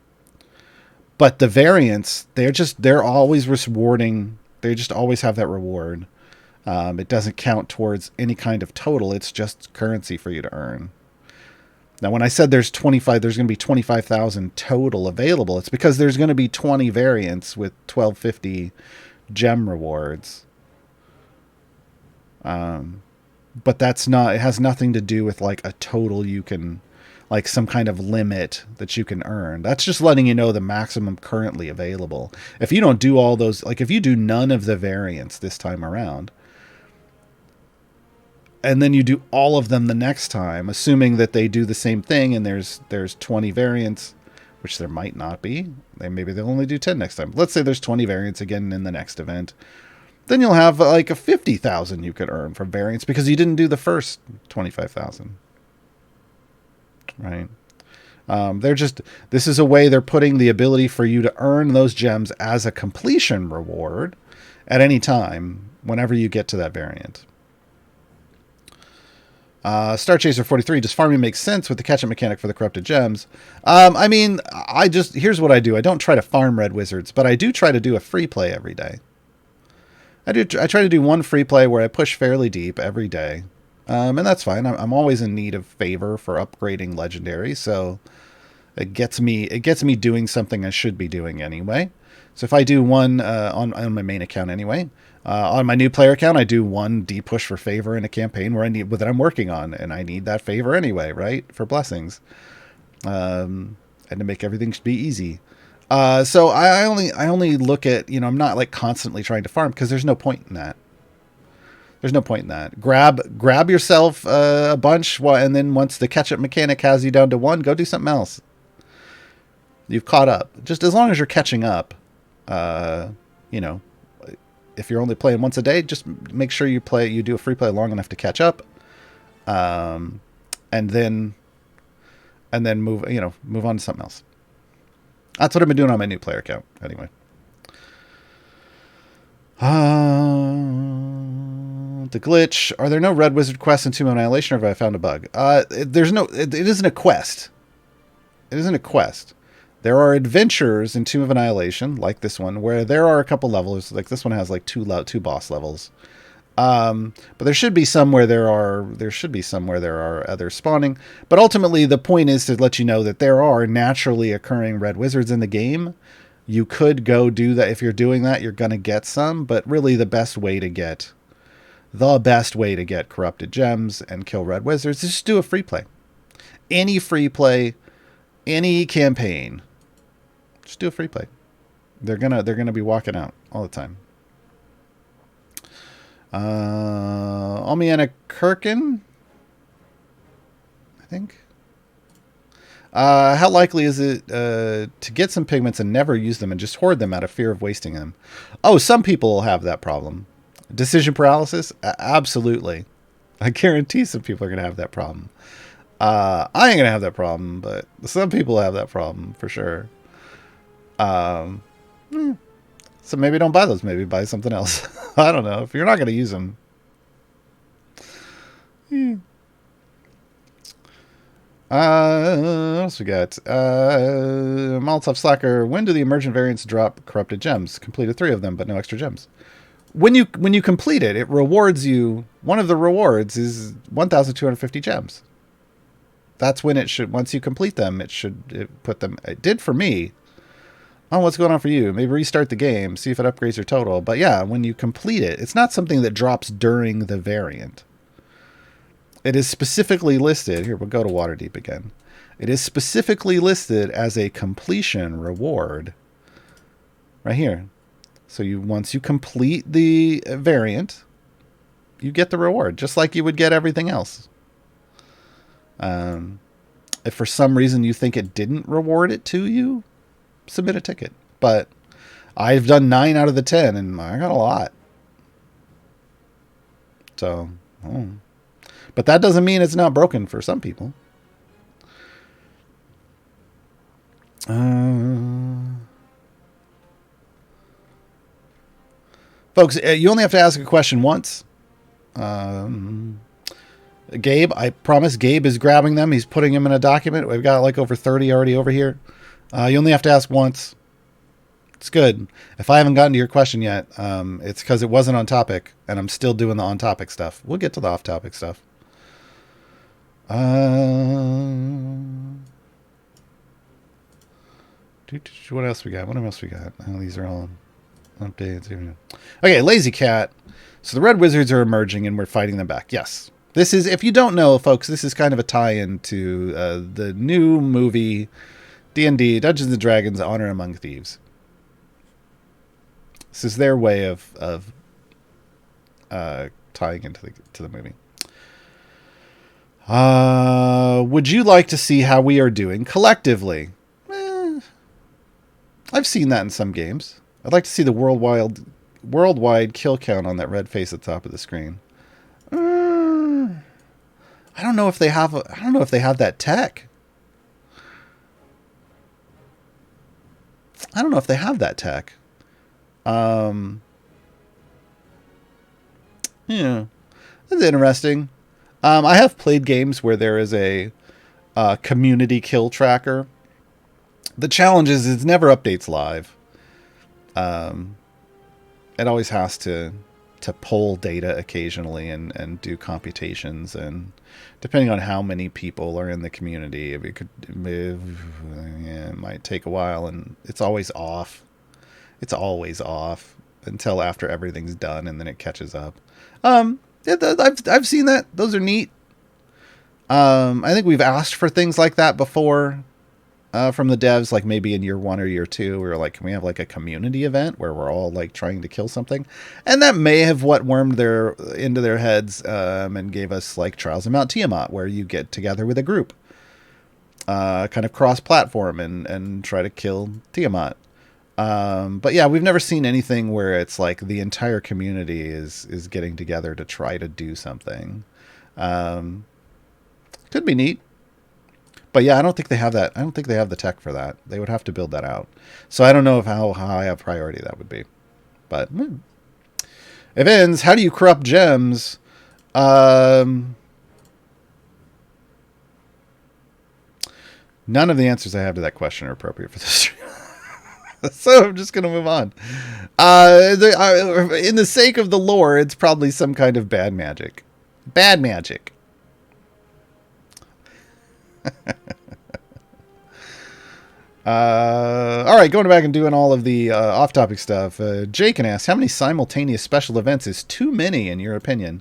But the variants, they're always rewarding. They just always have that reward. It doesn't count towards any kind of total. It's just currency for you to earn. Now, when I said there's going to be 25,000 total available, it's because there's going to be 20 variants with 1250 gem rewards. But that's not. It has nothing to do with like a total you can. Like some kind of limit that you can earn. That's just letting you know the maximum currently available. If you don't do all those, like if you do none of the variants this time around, and then you do all of them the next time, assuming that they do the same thing and there's 20 variants which there might not be. Maybe they'll only do 10 next time. Let's say there's 20 variants again in the next event. Then you'll have like a 50,000 you could earn from variants because you didn't do the first 25,000. Right? This is a way they're putting the ability for you to earn those gems as a completion reward at any time whenever you get to that variant. Star Chaser 43, does farming make sense with the catch-up mechanic for the corrupted gems? I mean, here's what I do. I don't try to farm Red Wizards, but I do try to do a free play every day. I try to do one free play where I push fairly deep every day. And that's fine. I'm always in need of favor for upgrading legendary, so it gets me doing something I should be doing anyway. So if I do one on my main account anyway, on my new player account, I do one deep push for favor in a campaign that I'm working on, and I need that favor anyway, right? For blessings, and to make everything be easy. So I only look at, I'm not like constantly trying to farm because there's no point in that. There's no point in that. Grab yourself a bunch, and then once the catch-up mechanic has you down to 1, go do something else. You've caught up. Just as long as you're catching up, if you're only playing once a day, just make sure you do a free play long enough to catch up, and then move on to something else. That's what I've been doing on my new player account, anyway. The glitch. Are there no Red Wizard quests in Tomb of Annihilation, or have I found a bug? It isn't a quest. It isn't a quest. There are adventures in Tomb of Annihilation, like this one, where there are a couple levels. Like this one has like two boss levels. But there should be some where there are other spawning. But ultimately, the point is to let you know that there are naturally occurring Red Wizards in the game. You could go do that. If you're doing that, you're going to get some. But really, the best way to get corrupted gems and kill Red Wizards is just do a free play. Any free play, any campaign. Just do a free play. They're gonna be walking out all the time. Almiana Kirkin, I think. How likely is it to get some pigments and never use them and just hoard them out of fear of wasting them? Oh, some people will have that problem. Decision paralysis? Absolutely. I guarantee some people are going to have that problem. I ain't going to have that problem, but some people have that problem for sure. So maybe don't buy those. Maybe buy something else. I don't know. If you're not going to use them. What else we got? Molotov Slacker. When do the emergent variants drop corrupted gems? Completed 3 of them, but no extra gems. When you complete it, it rewards you. One of the rewards is 1,250 gems. That's when it should. Once you complete them, it put them. It did for me. Oh, what's going on for you? Maybe restart the game, see if it upgrades your total. But yeah, when you complete it, it's not something that drops during the variant. It is specifically listed. Here, we'll go to Waterdeep again. It is specifically listed as a completion reward. Right here. So once you complete the variant, you get the reward, just like you would get everything else. If for some reason you think it didn't reward it to you, submit a ticket. But I've done 9 out of the 10, and I got a lot. So, but that doesn't mean it's not broken for some people. Folks, you only have to ask a question once. Gabe, I promise Gabe is grabbing them. He's putting them in a document. We've got like over 30 already over here. You only have to ask once. It's good. If I haven't gotten to your question yet, it's because it wasn't on topic, and I'm still doing the on-topic stuff. We'll get to the off-topic stuff. What else we got? Oh, these are all updates. Okay, Lazy Cat. So the Red Wizards are emerging, and we're fighting them back. Yes. This is, if you don't know, folks, this is kind of a tie-in to the new movie D&D, Dungeons & Dragons, Honor Among Thieves. This is their way of tying into the movie. Would you like to see how we are doing collectively? I've seen that in some games. I'd like to see the worldwide kill count on that red face at the top of the screen. I don't know if they have. I don't know if they have that tech. I don't know if they have that tech. Yeah, that's interesting. I have played games where there is a community kill tracker. The challenge is it never updates live. It always has to pull data occasionally and do computations, and depending on how many people are in the community, it might take a while, and it's always off. It's always off until after everything's done, and then it catches up. I've seen that. Those are neat. I think we've asked for things like that before from the devs, like maybe in year 1 or year 2, we were like, can we have like a community event where we're all like trying to kill something? And that may have what wormed into their heads and gave us like Trials of Mount Tiamat, where you get together with a group, kind of cross-platform and try to kill Tiamat. But yeah, we've never seen anything where it's like the entire community is getting together to try to do something. Could be neat. But yeah, I don't think they have that. I don't think they have the tech for that. They would have to build that out. So I don't know how high a priority that would be. But Events, how do you corrupt gems? None of the answers I have to that question are appropriate for this stream. So I'm just going to move on. In the sake of the lore, it's probably some kind of bad magic. Bad magic. All right, going back and doing all of the off-topic stuff. Jake can ask, how many simultaneous special events is too many in your opinion?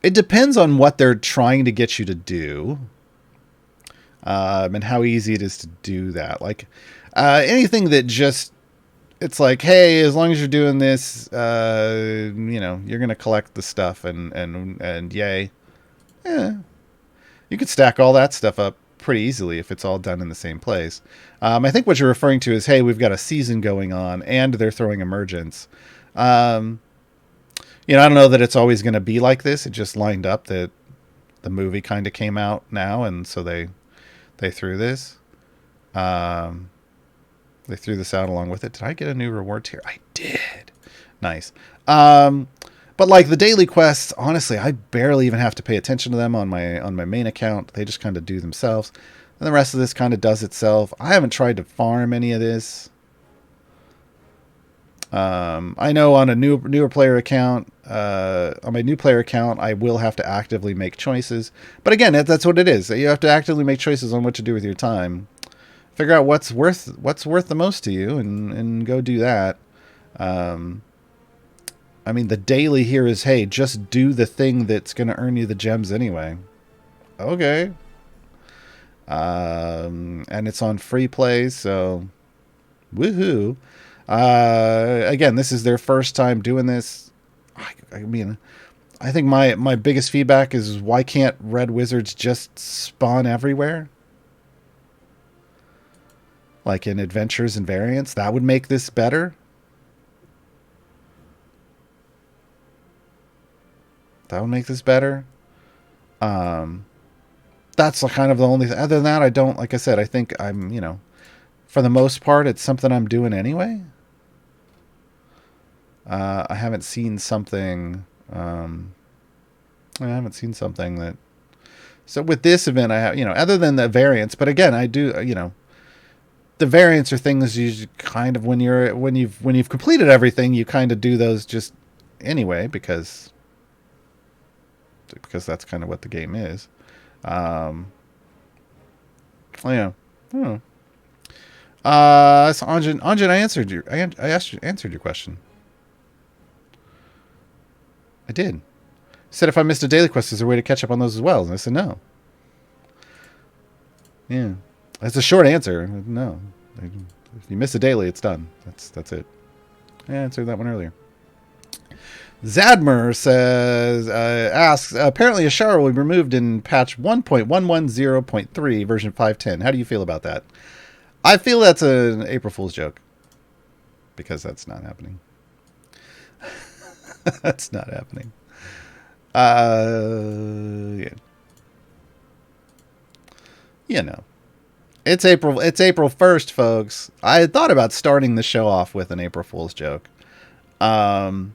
It depends on what they're trying to get you to do, and how easy it is to do that. Like anything that just, it's like, hey, as long as you're doing this, you're going to collect the stuff and yay. Yeah. You could stack all that stuff up pretty easily if it's all done in the same place. I think what you're referring to is, hey, we've got a season going on and they're throwing Emergence. I don't know that it's always going to be like this. It just lined up that the movie kind of came out now, and so they threw this. They threw this out along with it. Did I get a new reward tier? I did. Nice. But like the daily quests, honestly, I barely even have to pay attention to them on my main account. They just kind of do themselves. And the rest of this kind of does itself. I haven't tried to farm any of this. I know on a newer player account, on my new player account, I will have to actively make choices. But again, that's what it is. You have to actively make choices on what to do with your time. Figure out what's worth the most to you, and go do that. I mean, the daily here is, hey, just do the thing that's going to earn you the gems anyway. Okay. And it's on free play, so woohoo. Again, this is their first time doing this. I mean, I think my biggest feedback is, why can't Red Wizards just spawn everywhere? Like in Adventures and Variants, that would make this better. That would make this better. That's kind of the only thing. Other than that, I don't, like I said, I think I'm, for the most part, it's something I'm doing anyway. I haven't seen something, that, so with this event, I have, other than the variants, but again, I do, the variants are things you kind of, when you've completed everything, you kind of do those just anyway, because that's kind of what the game is. Yeah. So Anjan, I answered your question. I did. Said if I missed a daily quest, is there a way to catch up on those as well? And I said no. Yeah. That's a short answer. No. If you miss a daily, it's done. That's it. I answered that one earlier. Zadmer asks, apparently a shower will be removed in patch 1.110.3 version 5.10. How do you feel about that? I feel that's an April Fool's joke. Because that's not happening. That's not happening. Yeah. You know. It's April 1st, folks. I had thought about starting the show off with an April Fool's joke. What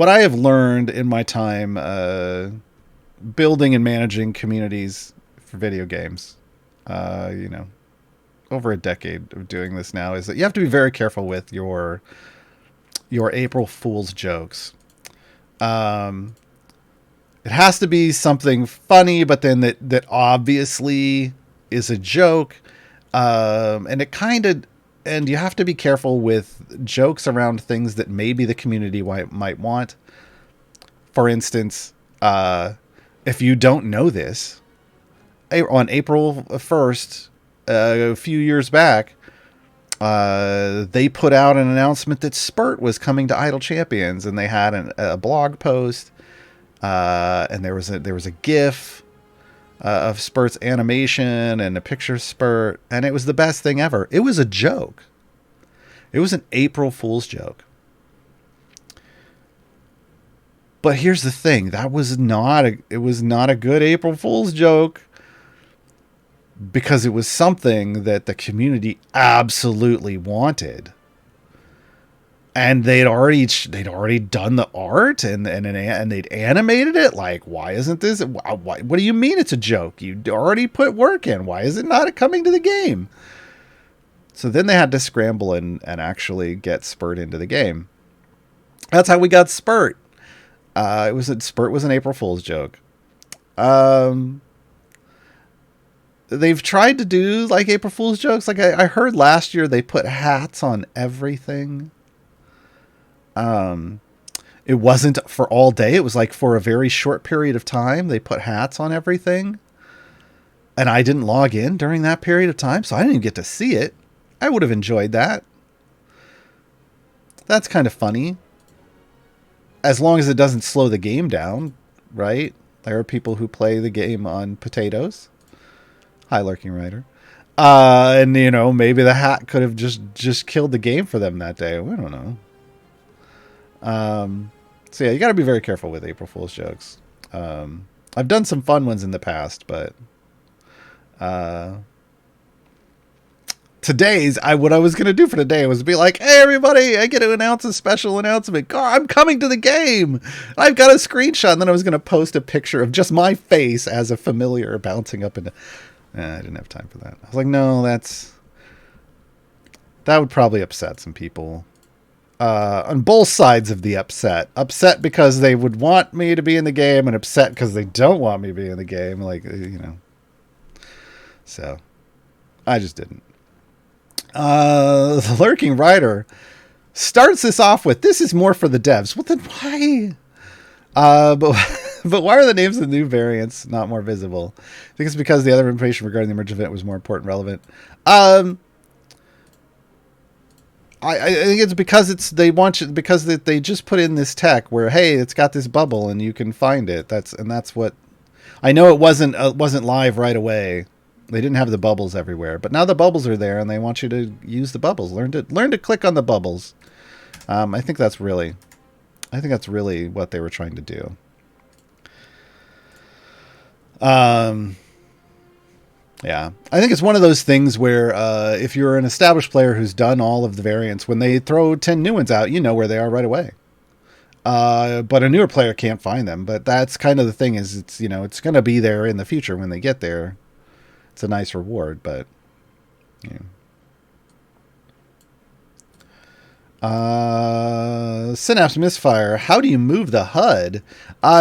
I have learned in my time building and managing communities for video games, over a decade of doing this now, is that you have to be very careful with your April Fool's jokes. It has to be something funny, but then that obviously is a joke. And you have to be careful with jokes around things that maybe the community might want. For instance, if you don't know this, on April 1st, a few years back, they put out an announcement that Spurt was coming to Idle Champions, and they had a blog post, and there was a GIF of Spurt's animation and a picture of Spurt, and it was the best thing ever. It was a joke. It was an April Fool's joke. But here's the thing: it was not a good April Fool's joke, because it was something that the community absolutely wanted. And they'd already done the art and they'd animated it. Like, why isn't this? What do you mean it's a joke? You already put work in. Why is it not coming to the game? So then they had to scramble and actually get Spurt into the game. That's how we got Spurt. Spurt was an April Fool's joke. They've tried to do like April Fool's jokes. Like I heard last year they put hats on everything. It wasn't for all day. It was like for a very short period of time. They put hats on everything. And I didn't log in during that period of time, so I didn't even get to see it. I would have enjoyed that. That's kind of funny. As long as it doesn't slow the game down, right? There are people who play the game on potatoes. Hi, Lurking Rider. And, maybe the hat could have just killed the game for them that day. We don't know. So yeah, you got to be very careful with April Fool's jokes. I've done some fun ones in the past, but what I was going to do for today was be like, hey, everybody, I get to announce a special announcement. Gaar, I'm coming to the game. I've got a screenshot. And then I was going to post a picture of just my face as a familiar bouncing up into... I didn't have time for that. I was like, no, that would probably upset some people. On both sides of the upset. Upset because they would want me to be in the game, and upset because they don't want me to be in the game. So, I just didn't. The Lurking Rider starts this off with, this is more for the devs. Well, then why? But why are the names of the new variants not more visible? I think it's because the other information regarding the Emergence event was more important and relevant. I think it's because they just put in this tech where, hey, it's got this bubble and you can find it. That's what I know. It wasn't live right away. They didn't have the bubbles everywhere, but now the bubbles are there and they want you to use the bubbles. Learn to click on the bubbles. I think that's really what they were trying to do. Yeah, I think it's one of those things where if you're an established player who's done all of the variants, when they throw 10 new ones out, you know where they are right away. But a newer player can't find them. But that's kind of the thing, is it's going to be there in the future when they get there. It's a nice reward, but Synapse Misfire. How do you move the HUD?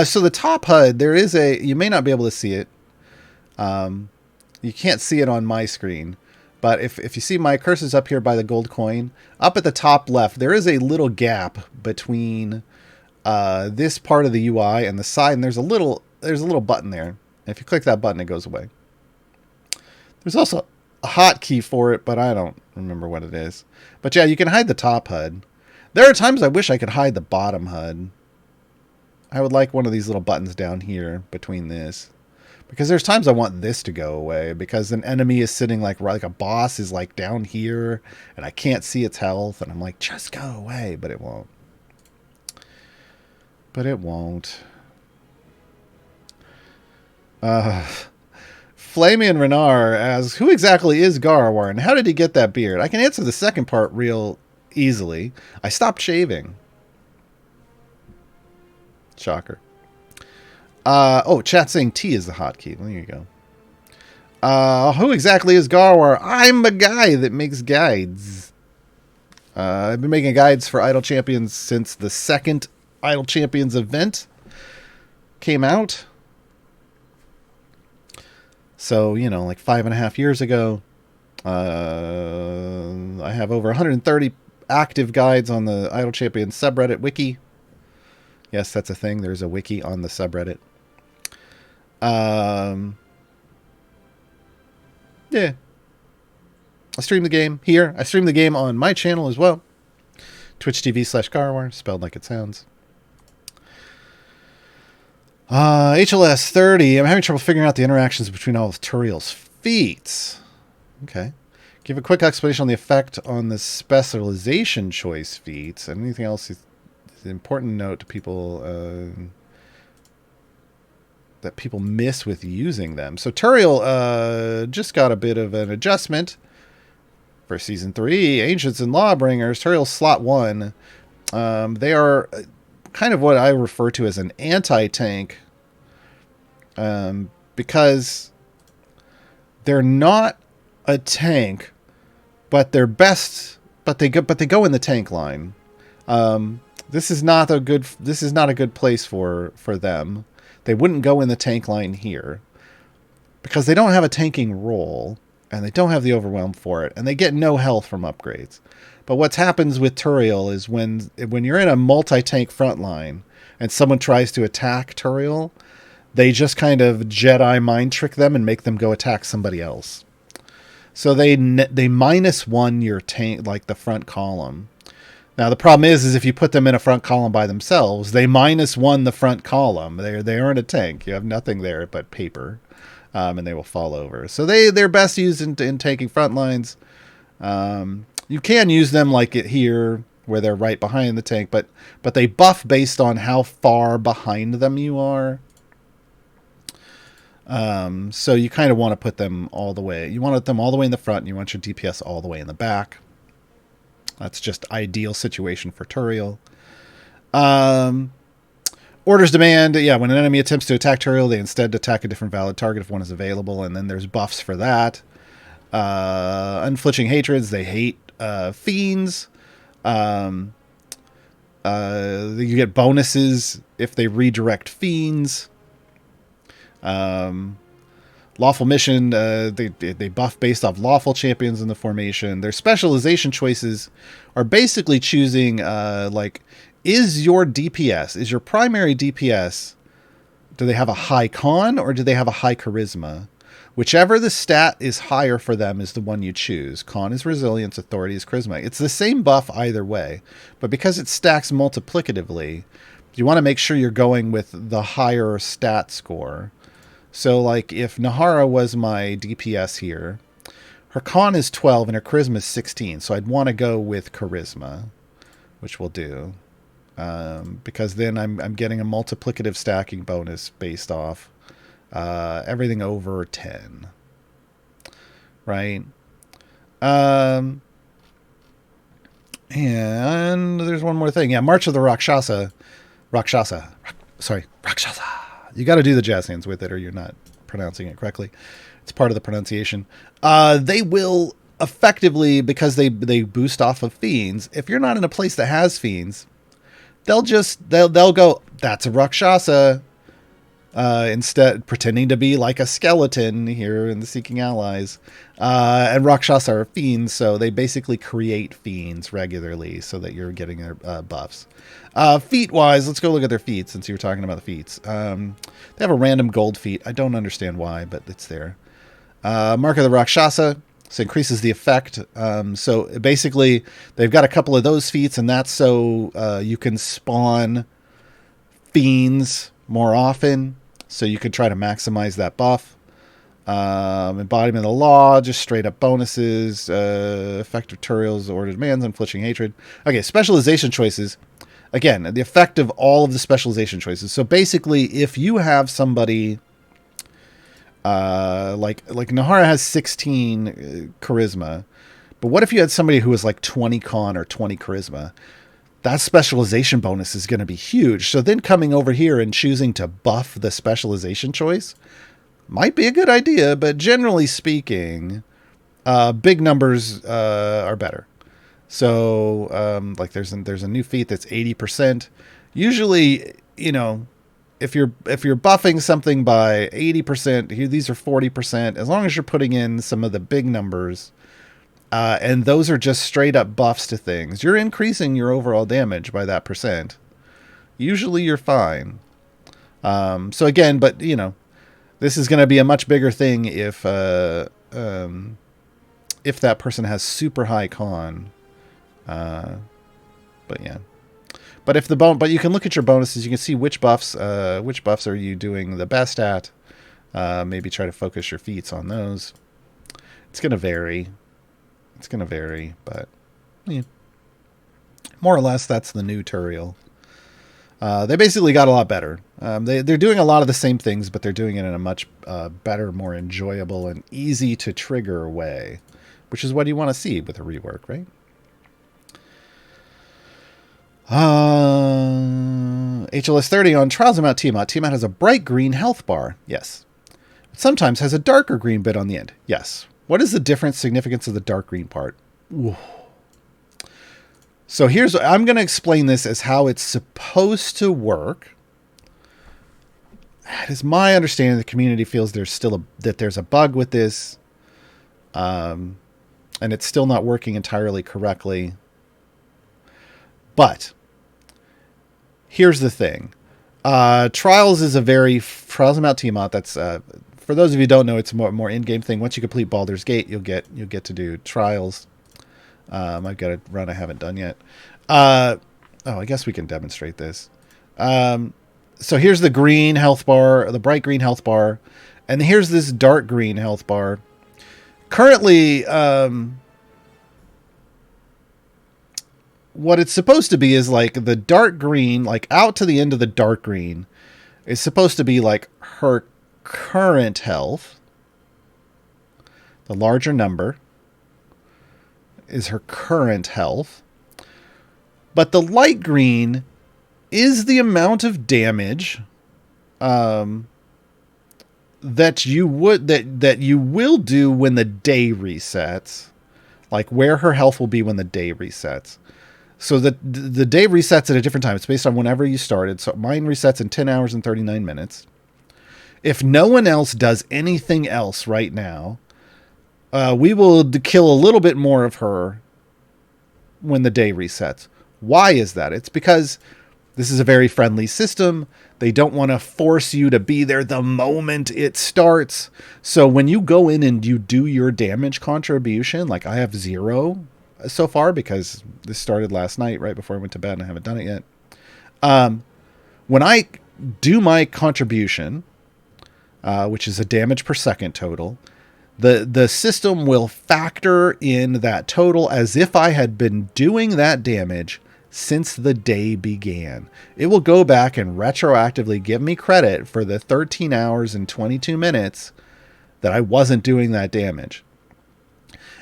So the top HUD, you may not be able to see it. You can't see it on my screen, but if you see my cursor's up here by the gold coin, up at the top left, there is a little gap between this part of the UI and the side, and there's a little button there. And if you click that button, it goes away. There's also a hotkey for it, but I don't remember what it is. But yeah, you can hide the top HUD. There are times I wish I could hide the bottom HUD. I would like one of these little buttons down here between this. Because there's times I want this to go away because an enemy is sitting like a boss is like down here and I can't see its health and I'm like, just go away, but it won't. But it won't. Flamian Renar asks, who exactly is Gaarawarr and how did he get that beard? I can answer the second part real easily. I stopped shaving. Shocker. Chat saying T is the hotkey. There you go. Who exactly is Gaarawarr? I'm a guy that makes guides. I've been making guides for Idle Champions since the second Idle Champions event came out. So, like 5.5 years ago. I have over 130 active guides on the Idle Champions subreddit wiki. Yes, that's a thing. There's a wiki on the subreddit. Yeah. I stream the game here. I stream the game on my channel as well. Twitch TV/Gaarawarr, spelled like it sounds. HLS 30. I'm having trouble figuring out the interactions between all of Turiel's feats. Okay. Give a quick explanation on the effect on the specialization choice feats. Anything else is an important note to people that people miss with using them. So Turiel just got a bit of an adjustment for Season 3. Ancients and Lawbringers, Turiel Slot 1. They are kind of what I refer to as an anti-tank because they're not a tank, but they're best. But they go in the tank line. This is not a good place for them. They wouldn't go in the tank line here because they don't have a tanking role and they don't have the overwhelm for it, and they get no health from upgrades. But what happens with Turiel is when you're in a multi-tank front line and someone tries to attack Turiel, they just kind of Jedi mind trick them and make them go attack somebody else. So they -1 your tank, like the front column. Now the problem is if you put them in a front column by themselves, they -1 the front column. They aren't a tank. You have nothing there but paper, and they will fall over. So they're best used in tanking front lines. You can use them like it here, where they're right behind the tank, but they buff based on how far behind them you are. So you kind of want to put them all the way. You want them all the way in the front, and you want your DPS all the way in the back. That's just ideal situation for Turiel. Orders demand. Yeah, when an enemy attempts to attack Turiel, they instead attack a different valid target if one is available, and then there's buffs for that. Unflinching hatreds. They hate fiends. You get bonuses if they redirect fiends. Lawful mission, they buff based off lawful champions in the formation. Their specialization choices are basically choosing, is your DPS, is your primary DPS, do they have a high con or do they have a high charisma? Whichever the stat is higher for them is the one you choose. Con is resilience, authority is charisma. It's the same buff either way, but because it stacks multiplicatively, you want to make sure you're going with the higher stat score. So, like, if Nahara was my DPS here, her con is 12 and her charisma is 16. So I'd want to go with charisma, which we'll do. Because then I'm getting a multiplicative stacking bonus based off everything over 10. Right? And there's one more thing. Yeah, March of the Rakshasa. Rakshasa. You got to do the jazz hands with it or you're not pronouncing it correctly. It's part of the pronunciation. They will effectively, because they boost off of fiends, if you're not in a place that has fiends, they'll go, that's a Rakshasa, instead pretending to be like a skeleton here in the Seeking Allies. And Rakshasa are fiends, so they basically create fiends regularly so that you're getting their buffs. Feat-wise, let's go look at their feats since you were talking about the feats. They have a random gold feat. I don't understand why, but it's there. Mark of the Rakshasa, so increases the effect. So basically, they've got a couple of those feats, and that's so you can spawn fiends more often. So you could try to maximize that buff. Embodiment of the Law, just straight up bonuses. Effective tutorials, order demands, unflinching hatred. Okay, specialization choices. Again, the effect of all of the specialization choices. So basically, if you have somebody like Nahara has 16 charisma, but what if you had somebody who was like 20 con or 20 charisma? That specialization bonus is going to be huge. So then coming over here and choosing to buff the specialization choice might be a good idea, but generally speaking, big numbers are better. So, like there's a new feat that's 80%. Usually, you know, if you're buffing something by 80%, here these are 40%. As long as you're putting in some of the big numbers, and those are just straight up buffs to things, you're increasing your overall damage by that percent. Usually, you're fine. So again, but you know, this is going to be a much bigger thing if that person has super high con. But yeah, but if but you can look at your bonuses. You can see which buffs are you doing the best at. Maybe try to focus your feats on those. It's going to vary. But yeah. More or less, that's the new tutorial. They basically got a lot better. They're doing a lot of the same things, but they're doing it in a much better, more enjoyable, and easy to trigger way, which is what you want to see with a rework, right? HLS 30 on Trials of Mount Tiamat. Tiamat has a bright green health bar. Yes. It sometimes has a darker green bit on the end. Yes. What is the different significance of the dark green part? Ooh. So I'm going to explain this as how it's supposed to work. It is my understanding the community feels there's a bug with this, and it's still not working entirely correctly. But here's the thing: Trials of Mount Tiamat. That's for those of you who don't know, it's a more in-game thing. Once you complete Baldur's Gate, you'll get to do Trials. I've got a run I haven't done yet. I guess we can demonstrate this. So here's the green health bar, the bright green health bar, and here's this dark green health bar. Currently, what it's supposed to be is like the dark green, like out to the end of the dark green, is supposed to be like her current health. The larger number is her current health. But the light green is the amount of damage that you will do when the day resets. Like where her health will be when the day resets. So the day resets at a different time. It's based on whenever you started. So mine resets in 10 hours and 39 minutes. If no one else does anything else right now, we will kill a little bit more of her when the day resets. Why is that? It's because this is a very friendly system. They don't want to force you to be there the moment it starts. So when you go in and you do your damage contribution, like I have 0 so far because this started last night right before I went to bed and I haven't done it yet. When I do my contribution, which is a damage per second total, the system will factor in that total as if I had been doing that damage since the day began. It will go back and retroactively give me credit for the 13 hours and 22 minutes that I wasn't doing that damage.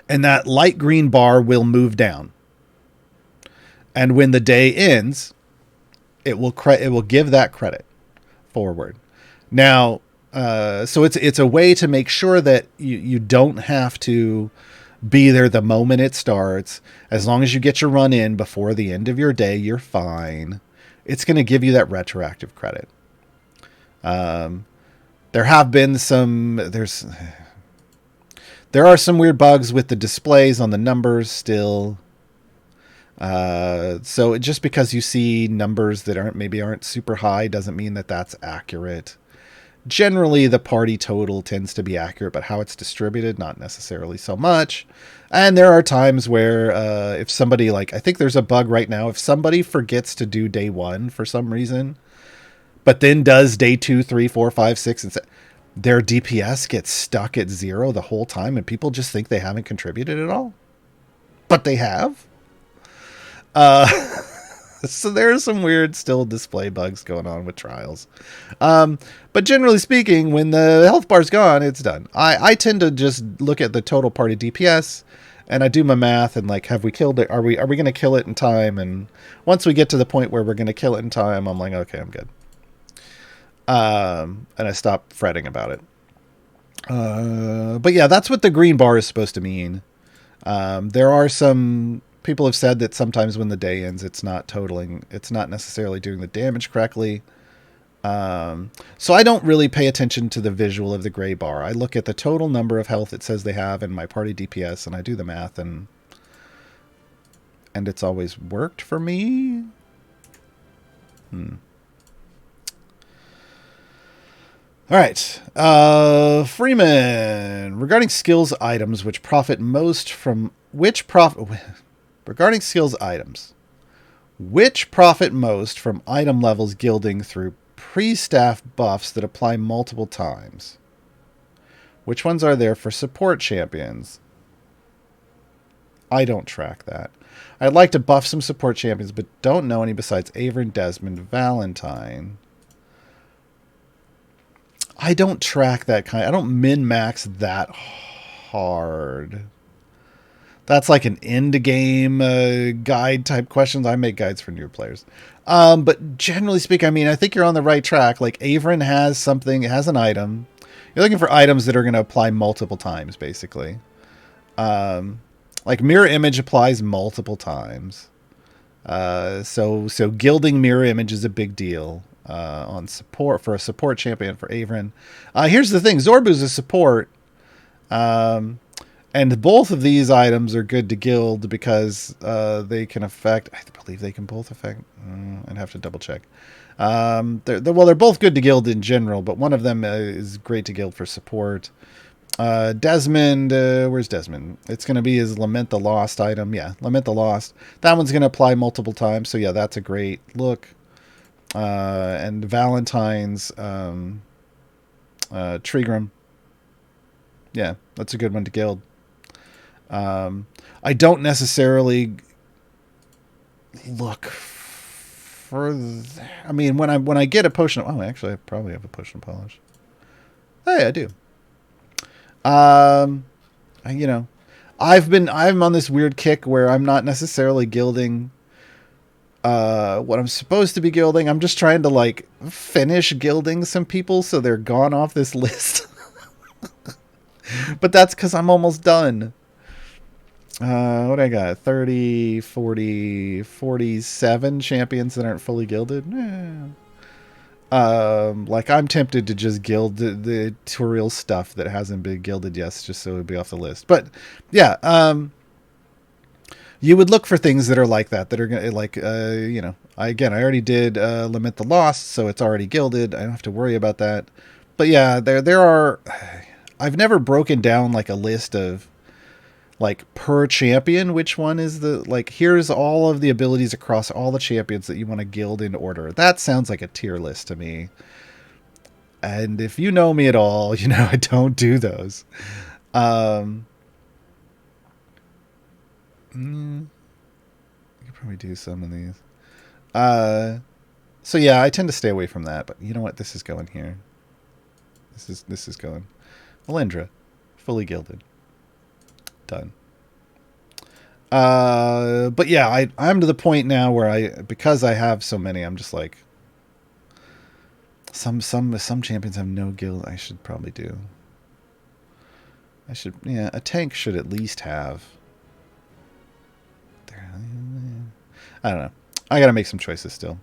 And that light green bar will move down. And when the day ends, it will give that credit forward. Now, so it's a way to make sure that you don't have to be there the moment it starts. As long as you get your run in before the end of your day, you're fine. It's going to give you that retroactive credit. There have been there are some weird bugs with the displays on the numbers still. So just because you see numbers that aren't super high doesn't mean that that's accurate. Generally, the party total tends to be accurate, but how it's distributed, not necessarily so much. And there are times where if somebody, like, I think there's a bug right now, if somebody forgets to do day 1 for some reason, but then does day 2, 3, 4, 5, 6, and 7. Their DPS gets stuck at 0 the whole time, and people just think they haven't contributed at all. But they have. So there are some weird still display bugs going on with trials. But generally speaking, when the health bar's gone, it's done. I tend to just look at the total party DPS, and I do my math and like, have we killed it? Are we going to kill it in time? And once we get to the point where we're going to kill it in time, I'm like, okay, I'm good. And I stop fretting about it. But yeah, that's what the green bar is supposed to mean. There are some people have said that sometimes when the day ends, it's not necessarily doing the damage correctly. So I don't really pay attention to the visual of the gray bar. I look at the total number of health it says they have in my party DPS, and I do the math, and it's always worked for me. All right. Freeman, regarding skills items which profit most from regarding skills items, which profit most from item levels gilding through pre-staff buffs that apply multiple times? Which ones are there for support champions? I don't track that. I'd like to buff some support champions, but don't know any besides Averin, Desmond, Valentine. I don't track that kind. I don't min-max that hard. That's like an end-game guide type questions. I make guides for new players. But generally speaking, I mean, I think you're on the right track. Like Averin has something, it has an item. You're looking for items that are going to apply multiple times, basically. Like Mirror Image applies multiple times. So gilding Mirror Image is a big deal. On support for a support champion for Averin. Here's the thing: Zorbu's a support, and both of these items are good to gild because they can affect. I believe they can both affect. I'd have to double check. They're both good to gild in general, but one of them is great to gild for support. Desmond, where's Desmond? It's going to be his Lament the Lost item. Yeah, Lament the Lost. That one's going to apply multiple times. So yeah, that's a great look. And Valentine's Trigram. Yeah, that's a good one to gild. I don't necessarily look for that. I mean, when I get a potion of, actually I probably have a potion of polish. Hey, I do. I'm on this weird kick where I'm not necessarily gilding what I'm supposed to be gilding. I'm just trying to like finish gilding some people so they're gone off this list. But that's because I'm almost done. What I got? 30, 40, 47 champions that aren't fully gilded. Like I'm tempted to just gild the tutorial stuff that hasn't been gilded yet, just so it would be off the list. But yeah, you would look for things that are like that are going to like, I already did Lament the Lost, so it's already gilded. I don't have to worry about that. But yeah, there are, I've never broken down like a list of like per champion, which one is the, like, here's all of the abilities across all the champions that you want to gild in order. That sounds like a tier list to me. And if you know me at all, I don't do those. You could probably do some of these. So yeah, I tend to stay away from that. But you know what? This is going here. This is going. Melindra, fully gilded. Done. But yeah, I'm to the point now where because I have so many, I'm just like, some champions have no guild. I should probably do. A tank should at least have. I don't know. I gotta make some choices still.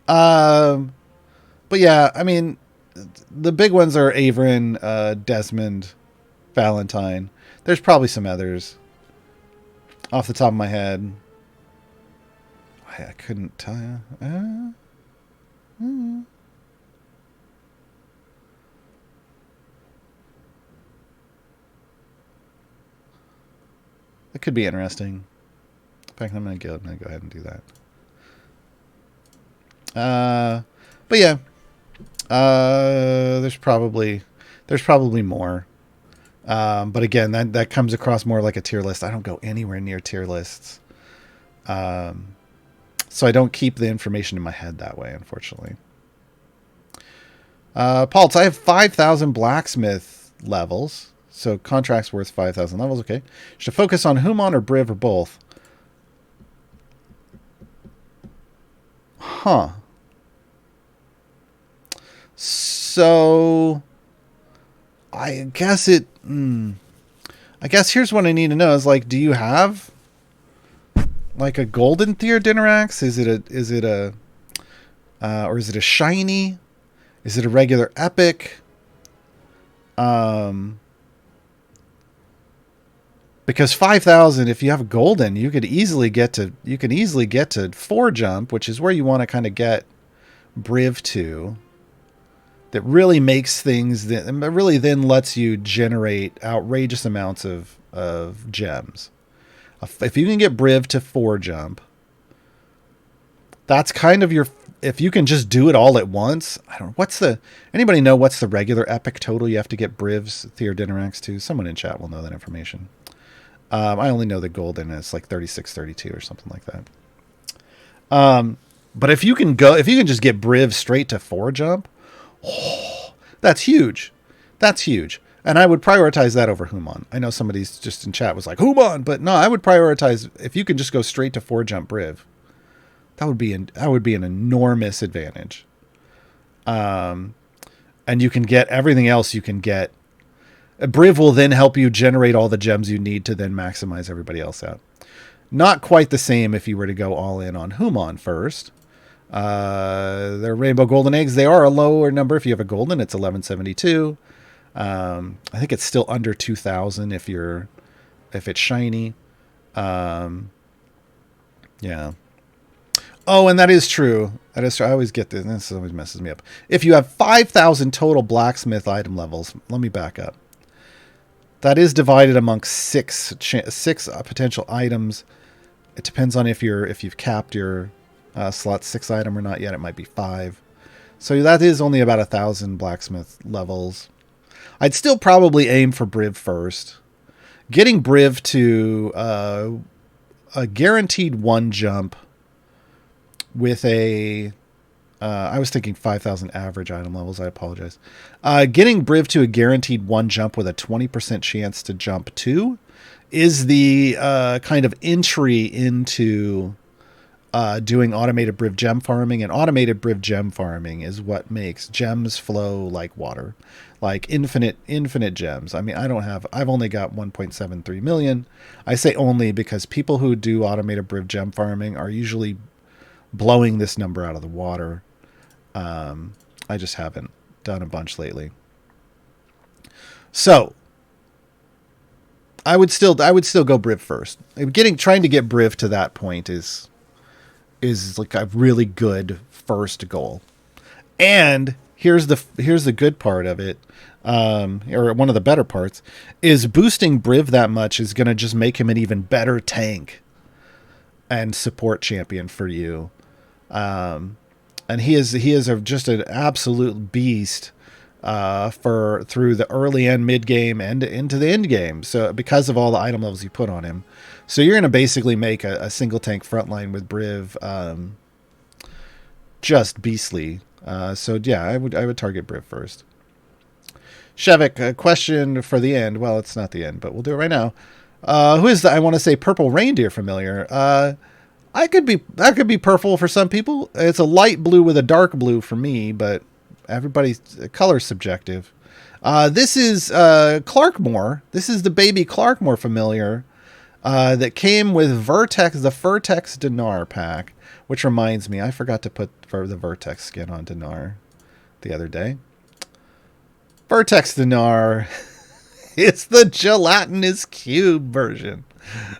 But yeah, I mean, the big ones are Averin, Desmond, Valentine. There's probably some others off the top of my head. I couldn't tell you. It could be interesting. In fact, I'm gonna go ahead and do that. But yeah, There's probably more. But again, that comes across more like a tier list. I don't go anywhere near tier lists. So I don't keep the information in my head that way, unfortunately. Paults, I have 5,000 blacksmith levels. So contract's worth 5,000 levels. Okay. Should I focus on Humon or Briv or both? Huh. So I guess I guess here's what I need to know is like, do you have like a golden Theodynarax? Is it a or is it a shiny? Is it a regular epic? Because 5,000, if you have a golden, you could easily get to 4 jump, which is where you want to kind of get Briv to. That really makes things that really then lets you generate outrageous amounts of gems. If you can get Briv to 4 jump, that's kind of your. If you can just do it all at once, I don't know. Anybody know what's the regular epic total you have to get Briv's Theodynarax to? Someone in chat will know that information. I only know the golden is like 3632 or something like that. But if you can just get Briv straight to 4 jump, that's huge. That's huge. And I would prioritize that over Humon. I know somebody's just in chat was like, Humon, but no, I would prioritize if you can just go straight to 4 jump Briv. That would be an enormous advantage. And you can get everything else you can get. Briv will then help you generate all the gems you need to then maximize everybody else out. Not quite the same if you were to go all in on Humon first. They're rainbow golden eggs. They are a lower number. If you have a golden, it's 1172. I think it's still under 2,000 if it's shiny. Yeah. Oh, and that is true. That is true. I always get this. This always messes me up. If you have 5,000 total blacksmith item levels, let me back up. That is divided amongst six potential items. It depends on if you've capped your slot 6 item or not yet. It might be 5. So that is only about 1,000 blacksmith levels. I'd still probably aim for Briv first. Getting Briv to a guaranteed 1 jump with a I was thinking 5,000 average item levels. I apologize. Getting Briv to a guaranteed 1 jump with a 20% chance to jump 2 is the kind of entry into doing automated Briv gem farming. And automated Briv gem farming is what makes gems flow like water, like infinite gems. I mean, I've only got 1.73 million. I say only because people who do automated Briv gem farming are usually blowing this number out of the water. I just haven't done a bunch lately. So I would still go Briv first. Trying to get Briv to that point is like a really good first goal. And here's the good part of it, or one of the better parts, is boosting Briv that much is going to just make him an even better tank and support champion for you. And he is just an absolute beast through the early and mid game and into the end game. So because of all the item levels you put on him, so you're going to basically make a single tank frontline with Briv just beastly. So yeah, I would target Briv first. Shevik, a question for the end. Well, it's not the end, but we'll do it right now. Who is I want to say purple reindeer familiar? That could be purple for some people. It's a light blue with a dark blue for me, but everybody's color's subjective. This is Clarkmore. This is the baby Clarkmore familiar that came with the Vertex Dinar pack, which reminds me, I forgot to put the Vertex skin on Dinar the other day. Vertex Dinar is the gelatinous cube version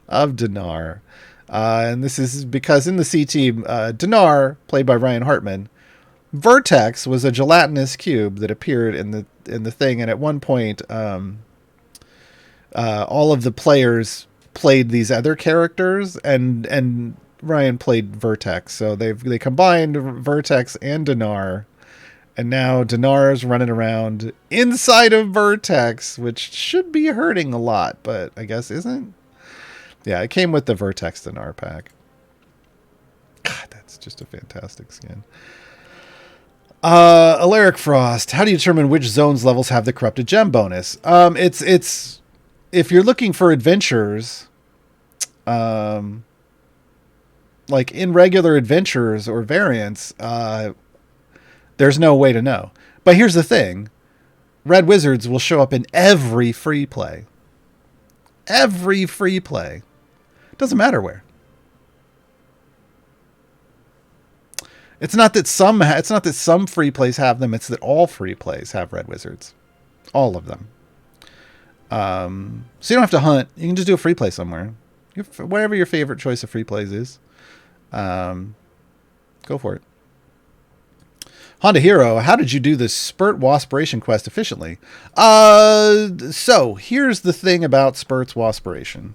of Dinar. And this is because in the C team, Dinar, played by Ryan Hartman, Vertex was a gelatinous cube that appeared in the thing, and at one point, all of the players played these other characters, and Ryan played Vertex. So they combined Vertex and Dinar, And now Dinar's running around inside of Vertex, which should be hurting a lot, but I guess isn't. Yeah, it came with the Vertex Dinar pack. God, that's just a fantastic skin. Alaric Frost. How do you determine which zones levels have the corrupted gem bonus? It's if you're looking for adventures, like in regular adventures or variants, there's no way to know. But here's the thing. Red Wizards will show up in every free play. Every free play. Doesn't matter where. It's not that some free plays have them. It's that all free plays have Red Wizards, all of them. So you don't have to hunt. You can just do a free play somewhere, whatever your favorite choice of free plays is. Go for it. Honda Hero, how did you do the Spurt Waspiration quest efficiently? So here's the thing about Spurt's Waspiration.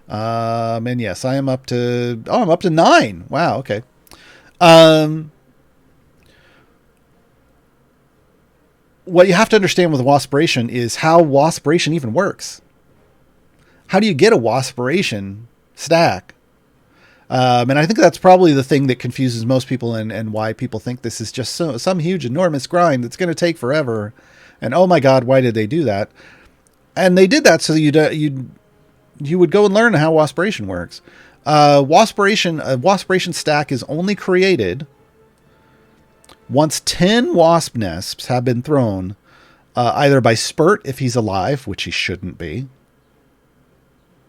And yes, I'm up to 9. Wow. Okay. What you have to understand with Waspiration is how Waspiration even works. How do you get a Waspiration stack? And I think that's probably the thing that confuses most people and why people think this is just some huge, enormous grind that's going to take forever. And oh my God, why did they do that? And they did that so you would go and learn how Waspiration works. A Waspiration stack is only created once 10 wasp nests have been thrown, either by Spurt if he's alive, which he shouldn't be.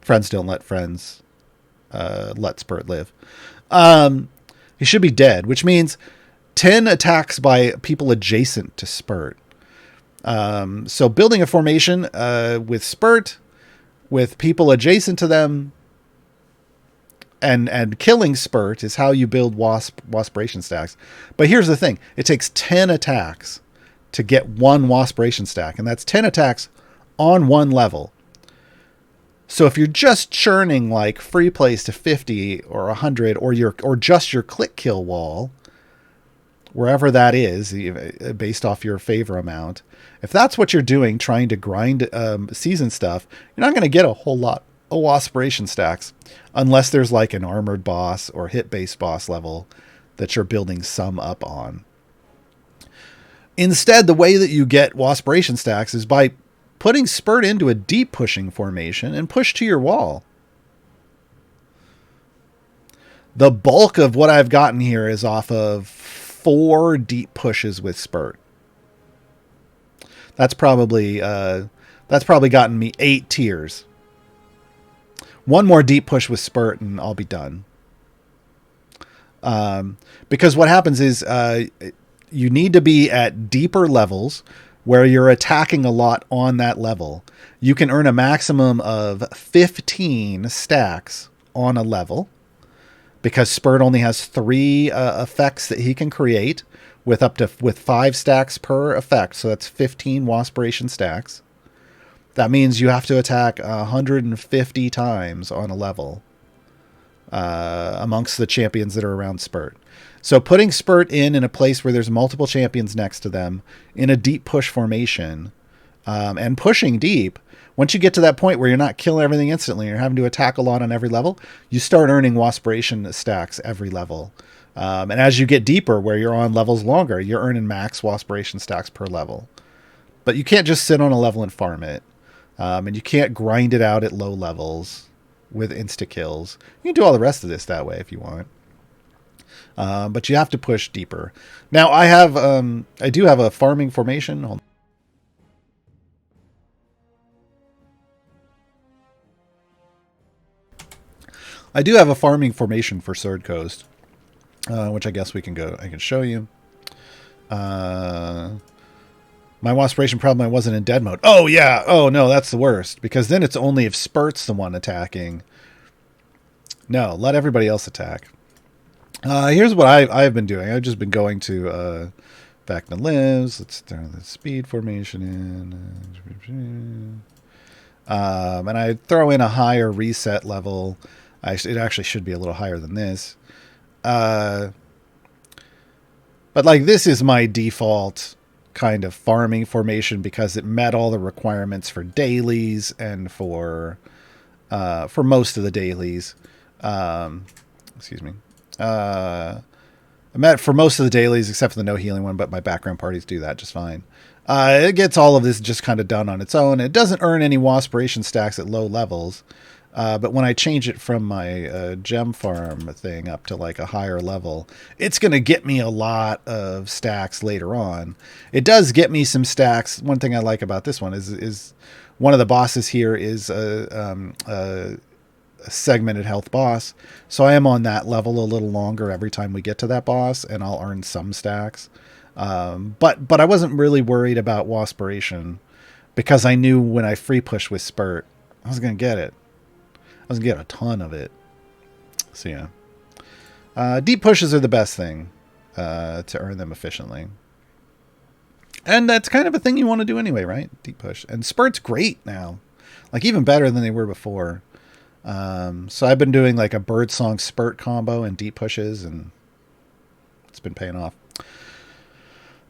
Friends don't let friends let Spurt live. He should be dead, which means 10 attacks by people adjacent to Spurt. So building a formation with Spurt, with people adjacent to them, and killing Spurt is how you build Waspiration stacks. But here's the thing. It takes 10 attacks to get one Waspiration stack, and that's 10 attacks on one level. So if you're just churning like free plays to 50 or 100 or just your click kill wall, wherever that is, based off your favor amount, if that's what you're doing, trying to grind season stuff, you're not going to get a whole lot of Waspiration stacks unless there's like an armored boss or hit-based boss level that you're building some up on. Instead, the way that you get Waspiration stacks is by putting Spurt into a deep pushing formation and push to your wall. The bulk of what I've gotten here is off of 4 deep pushes with Spurt. That's probably gotten me 8 tiers. One more deep push with Spurt and I'll be done. Because what happens is you need to be at deeper levels where you're attacking a lot on that level. You can earn a maximum of 15 stacks on a level because Spurt only has 3 effects that he can create with 5 stacks per effect. So that's 15 Waspiration stacks. That means you have to attack 150 times on a level amongst the champions that are around Spurt. So putting Spurt in a place where there's multiple champions next to them in a deep push formation and pushing deep, once you get to that point where you're not killing everything instantly, you're having to attack a lot on every level, you start earning Waspiration stacks every level. And as you get deeper where you're on levels longer, you're earning max Waspiration stacks per level. But you can't just sit on a level and farm it. And you can't grind it out at low levels with insta-kills. You can do all the rest of this that way if you want. But you have to push deeper. Now, I do have a farming formation. Hold on. I do have a farming formation for Sword Coast, which I guess I can show you. My Waspiration problem, I wasn't in dead mode. Oh, yeah. Oh, no, that's the worst. Because then it's only if Spurt's the one attacking. No, let everybody else attack. Here's what I've been doing. I've just been going to Vecna Lives. Let's throw the speed formation in. And I throw in a higher reset level. It actually should be a little higher than this. But But like this is my default kind of farming formation because it met all the requirements for dailies and for most of the dailies. Excuse me. I met for most of the dailies except for the no healing one, but my background parties do that just fine. It gets all of this just kind of done on its own. It doesn't earn any Waspiration stacks at low levels. But when I change it from my gem farm thing up to like a higher level, it's going to get me a lot of stacks later on. It does get me some stacks. One thing I like about this one is one of the bosses here is a segmented health boss. So I am on that level a little longer every time we get to that boss, and I'll earn some stacks. But I wasn't really worried about Waspiration because I knew when I free push with Spurt, I was going to get it. I was going to get a ton of it. So yeah. Deep pushes are the best thing to earn them efficiently. And that's kind of a thing you want to do anyway, right? Deep push. And Spurt's great now. Like even better than they were before. So I've been doing like a Birdsong Spurt combo and deep pushes, and it's been paying off.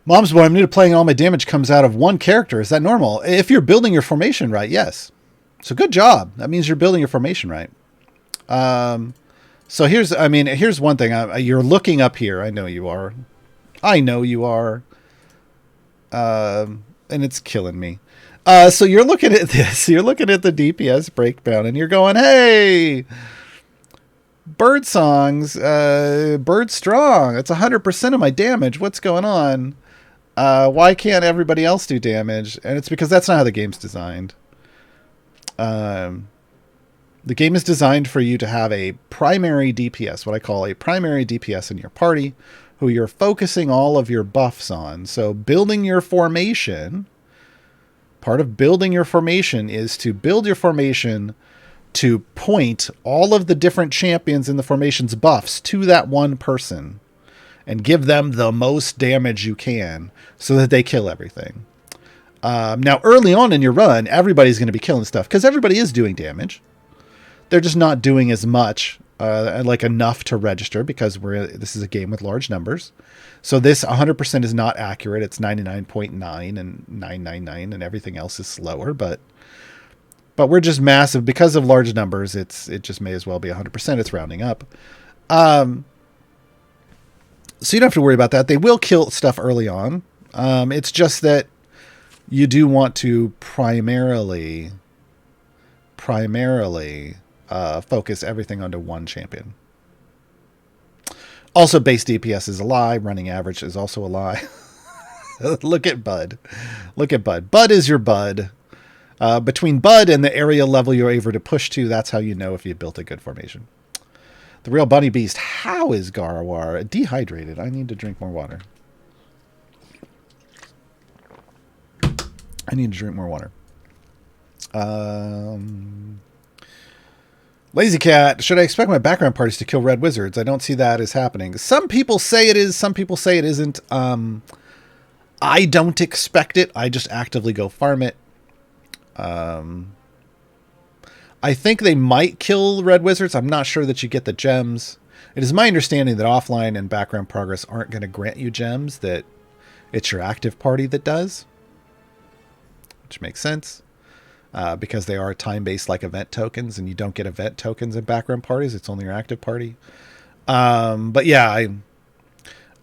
Mom's boy, I'm new to playing. All my damage comes out of one character. Is that normal? If you're building your formation right, yes. So good job. That means you're building your formation right. So here's one thing. You're looking up here. I know you are. And it's killing me. So you're looking at this. You're looking at the DPS breakdown, and you're going, hey, Birdsong's Bird Strong. It's 100% of my damage. What's going on? Why can't everybody else do damage? And it's because that's not how the game's designed. The game is designed for you to have a primary DPS, what I call a primary DPS in your party, who you're focusing all of your buffs on. So building your formation, part of building your formation is to build your formation to point all of the different champions in the formation's buffs to that one person and give them the most damage you can so that they kill everything. Now, early on in your run, everybody's going to be killing stuff because everybody is doing damage. They're just not doing as much, like enough to register because this is a game with large numbers. So this 100% is not accurate. It's 99.9 and 999 and everything else is slower, but we're just massive because of large numbers. It just may as well be 100%. It's rounding up. So you don't have to worry about that. They will kill stuff early on. It's just that you do want to primarily focus everything onto one champion. Also, base DPS is a lie. Running average is also a lie. Look at Bud. Bud is your Bud. Between Bud and the area level you're able to push to, that's how you know if you built a good formation. The real bunny beast. How is Gaarawarr? Dehydrated. I need to drink more water. Lazy Cat. Should I expect my background parties to kill red wizards? I don't see that as happening. Some people say it is. Some people say it isn't. I don't expect it. I just actively go farm it. I think they might kill red wizards. I'm not sure that you get the gems. It is my understanding that offline and background progress aren't going to grant you gems, that it's your active party that does, which makes sense because they are time-based like event tokens, and you don't get event tokens in background parties. It's only your active party. But yeah,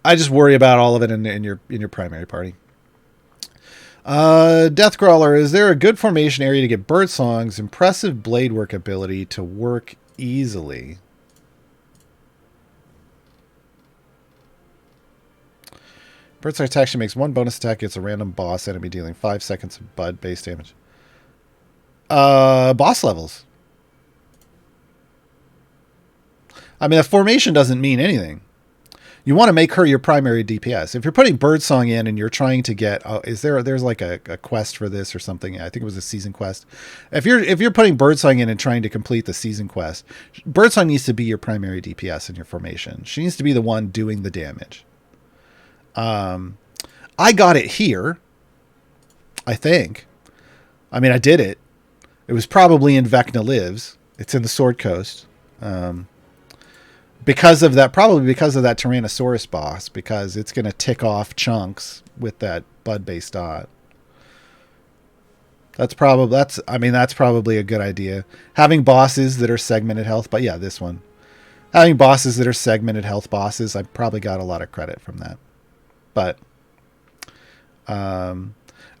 I just worry about all of it in your primary party. Deathcrawler, is there a good formation area to get Birdsong's impressive blade work ability to work easily? Birdsong attack, she makes one bonus attack, gets a random boss enemy dealing 5 seconds of Bud base damage. Boss levels. I mean, a formation doesn't mean anything. You want to make her your primary DPS. If you're putting Birdsong in and you're trying to get, there's like a quest for this or something. I think it was a season quest. If you're putting Birdsong in and trying to complete the season quest, Birdsong needs to be your primary DPS in your formation. She needs to be the one doing the damage. I got it here. I think. I mean, I did it. It was probably in Vecna Lives. It's in the Sword Coast. because of that, probably because of that Tyrannosaurus boss, because it's going to tick off chunks with that bud-based dot. That's probably a good idea. Having bosses that are segmented health, but yeah, this one. Having bosses that are segmented health bosses, I probably got a lot of credit from that. But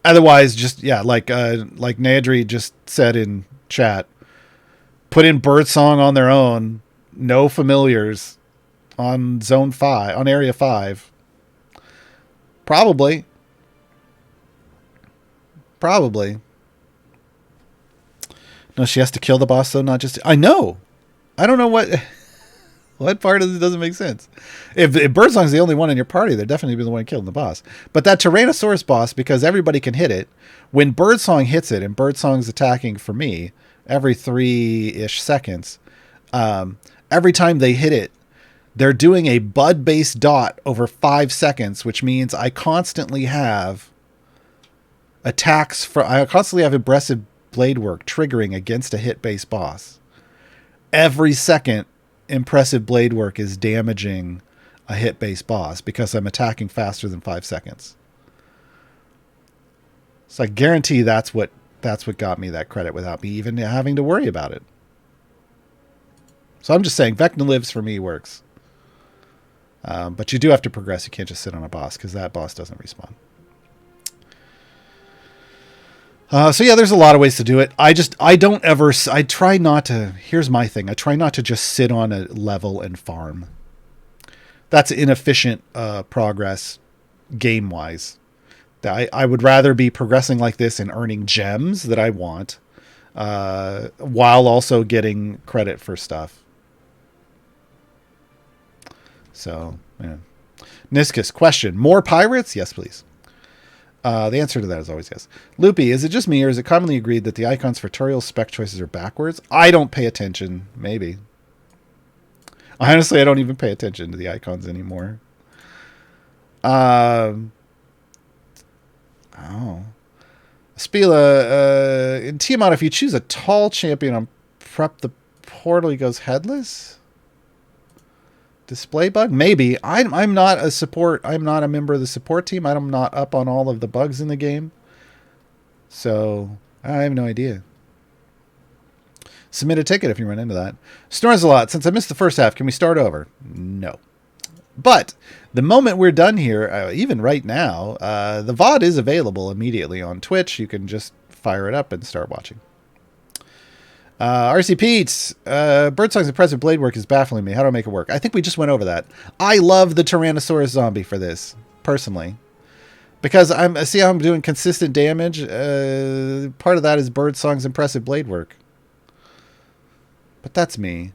otherwise, just like Nadri just said in chat, put in Birdsong on their own. No familiars on Zone 5, on Area 5. Probably. No, she has to kill the boss, though, not just... I know. I don't know what... What part of it doesn't make sense? If Birdsong's the only one in your party, they're definitely the one killing the boss. But that Tyrannosaurus boss, because everybody can hit it, when Birdsong hits it, and Birdsong's attacking for me every 3-ish seconds, every time they hit it, they're doing a bud-based dot over 5 seconds, which means I constantly have impressive blade work triggering against a hit-based boss. Every second, impressive blade work is damaging a hit-based boss because I'm attacking faster than 5 seconds. So I guarantee that's what got me that credit without me even having to worry about it. So I'm just saying, Vecna Lives for me works. But you do have to progress. You can't just sit on a boss because that boss doesn't respawn. So yeah, there's a lot of ways to do it. Here's my thing. I try not to just sit on a level and farm. That's inefficient progress game-wise. I would rather be progressing like this and earning gems that I want, while also getting credit for stuff. So, yeah. Niscus, question. More pirates? Yes, please. The answer to that is always yes. Loopy, is it just me or is it commonly agreed that the icons for tutorial spec choices are backwards? I don't pay attention. Maybe. Honestly, I don't even pay attention to the icons anymore. Spila, in Tiamat, if you choose a tall champion on prep the portal, he goes headless? Display bug? Maybe. I'm not a support. I'm not a member of the support team. I'm not up on all of the bugs in the game. So, I have no idea. Submit a ticket if you run into that. Snores a lot. Since I missed the first half, can we start over? No. But the moment we're done here, even right now, the VOD is available immediately on Twitch. You can just fire it up and start watching. RC Pete's Birdsong's impressive blade work is baffling me. How do I make it work? I think we just went over that. I love the Tyrannosaurus zombie for this, personally. Because see how I'm doing consistent damage? Part of that is Birdsong's impressive blade work. But that's me.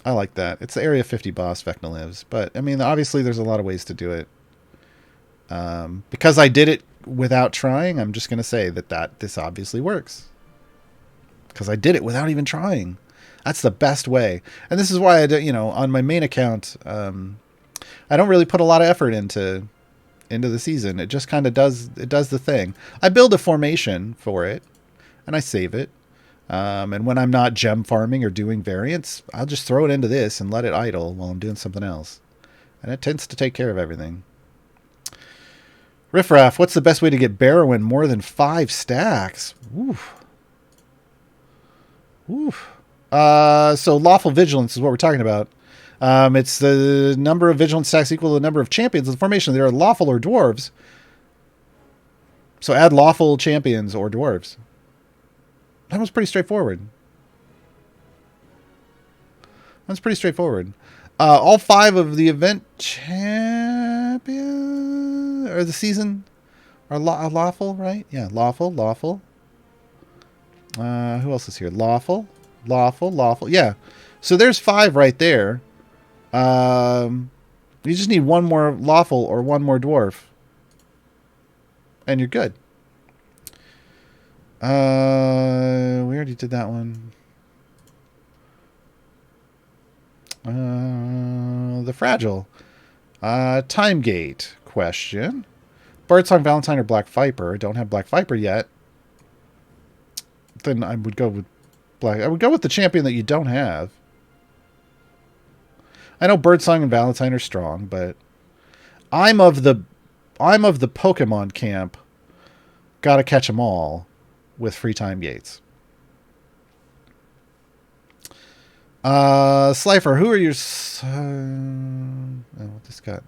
I like that. It's the Area 50 boss, Vecna Lives. But, I mean, obviously there's a lot of ways to do it. Because I did it without trying, I'm just going to say that this obviously works. Because I did it without even trying. That's the best way. And this is why on my main account, I don't really put a lot of effort into the season. It just kind of does the thing. I build a formation for it, and I save it. And when I'm not gem farming or doing variants, I'll just throw it into this and let it idle while I'm doing something else. And it tends to take care of everything. Riffraff, what's the best way to get Barrowin more than 5 stacks? Oof. So lawful vigilance is what we're talking about. It's the number of vigilance stacks equal to the number of champions in the formation. There are lawful or dwarves. So add lawful champions or dwarves. That was pretty straightforward. All 5 of the event champions or the season are lawful, right? Yeah, lawful. Who else is here? Lawful. Yeah. So there's 5 right there. You just need 1 more lawful or 1 more dwarf. And you're good. We already did that one. The Fragile. Time Gate question. Birdsong, Valentine, or Black Viper? Don't have Black Viper yet. Then I would go with Black. I would go with the champion that you don't have. I know Birdsong and Valentine are strong, but I'm of the Pokemon camp. Gotta catch them all with free time gates. Slifer, who are your... this got...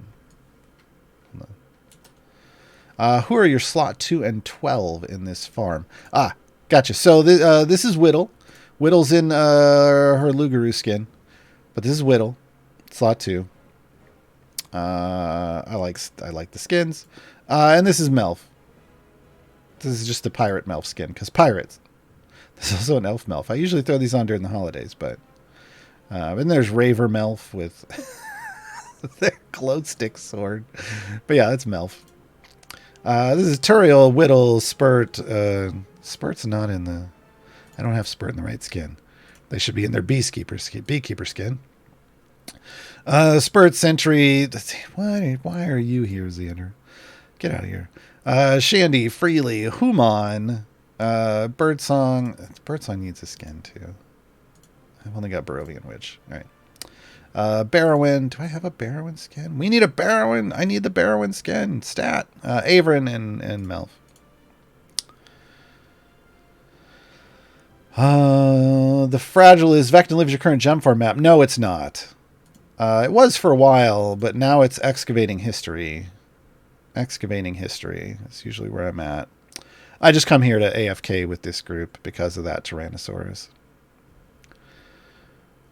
who are your slot 2 and 12 in this farm? Ah, gotcha. So this is Whittle. Whittle's in her Lugaroo skin. But this is Whittle. Slot 2. I like the skins. And this is Melf. This is just the pirate Melf skin, because pirates. There's also an elf Melf. I usually throw these on during the holidays, but... and there's Raver Melf with their glow stick sword. But yeah, that's Melf. This is Turiel, Whittle, Spurt. Spurt's not in the... I don't have Spurt in the right skin. They should be in their beekeeper skin. Spurt, Sentry. Why are you here, Xander? Get out of here. Shandy, Freely, Human, Birdsong. Birdsong needs a skin too. I've only got Barovian Witch. All right. Barrowin. Do I have a Barrowin skin? We need a Barrowin. I need the Barrowin skin. Stat. Averin and Melf. The Fragile is Vectin lives your current gem farm map. No, it's not. It was for a while, but now it's excavating history. Excavating history. That's usually where I'm at. I just come here to AFK with this group because of that Tyrannosaurus.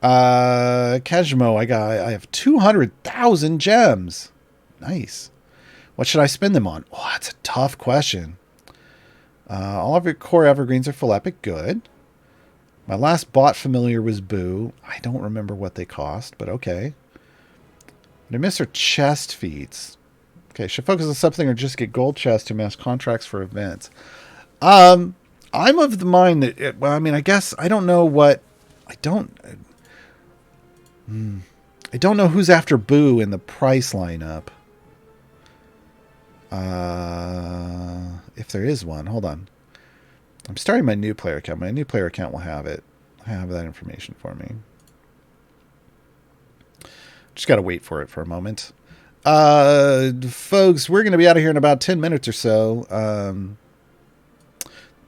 Kejmo, I have 200,000 gems. Nice. What should I spend them on? Oh, that's a tough question. All of your core evergreens are full epic. Good. My last bought familiar was Boo. I don't remember what they cost, but okay. Did I miss her chest feats? Okay, should focus on something or just get gold chest to amass contracts for events. I'm of the mind that, well, I mean, I guess I don't know what, I don't know who's after Boo in the price lineup. If there is one, hold on. I'm starting my new player account. My new player account will have it. Have that information for me. Just got to wait for it for a moment. Folks, we're going to be out of here in about 10 minutes or so.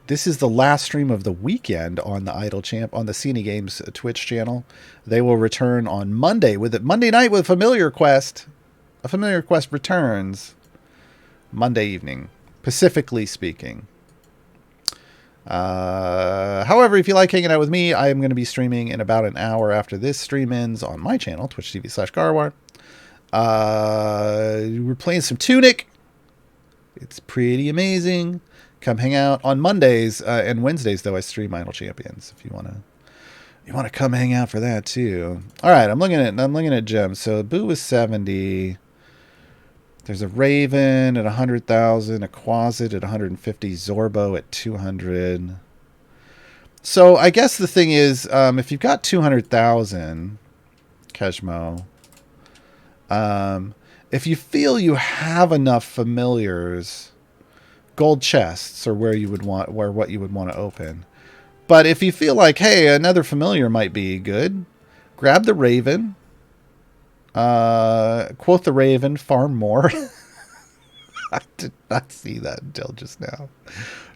This is the last stream of the weekend on the Idle Champ, on the Cine Games Twitch channel. They will return on Monday with it. Monday night with Familiar Quest. A Familiar Quest returns Monday evening, Pacifically speaking. However, if you like hanging out with me, I am going to be streaming in about an hour after this stream ends on my channel, twitch.tv/Gaarawarr. We're playing some Tunic. It's pretty amazing. Come hang out on Mondays and Wednesdays, though I stream Idle Champions. If you want to come hang out for that too. All right, I'm looking at gems. So Boo was 70. There's a Raven at 100,000, a Quasit at 150, Zorbo at 200. So I guess the thing is, if you've got 200,000, Kejmo, if you feel you have enough familiars, gold chests are what you would want to open. But if you feel like, hey, another familiar might be good, grab the Raven. Quote the Raven, farm more. I did not see that until just now.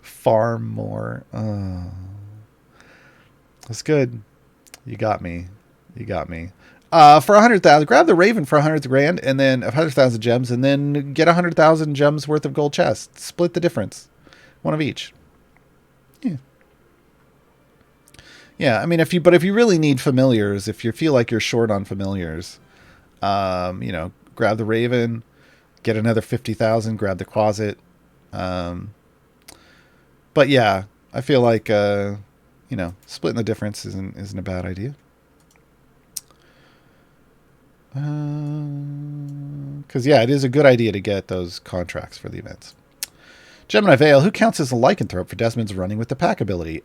Farm more. Oh. That's good. You got me. For 100,000, grab the Raven for 100 grand, and then 100,000 gems, and then get 100,000 gems worth of gold chests. Split the difference, one of each. Yeah. I mean, if you really need familiars, if you feel like you're short on familiars, grab the Raven, get another 50,000, grab the Quasit. But yeah, I feel like splitting the difference isn't a bad idea. Because it is a good idea to get those contracts for the events. Gemini Vale, who counts as a lycanthrope for Desmond's running with the pack ability?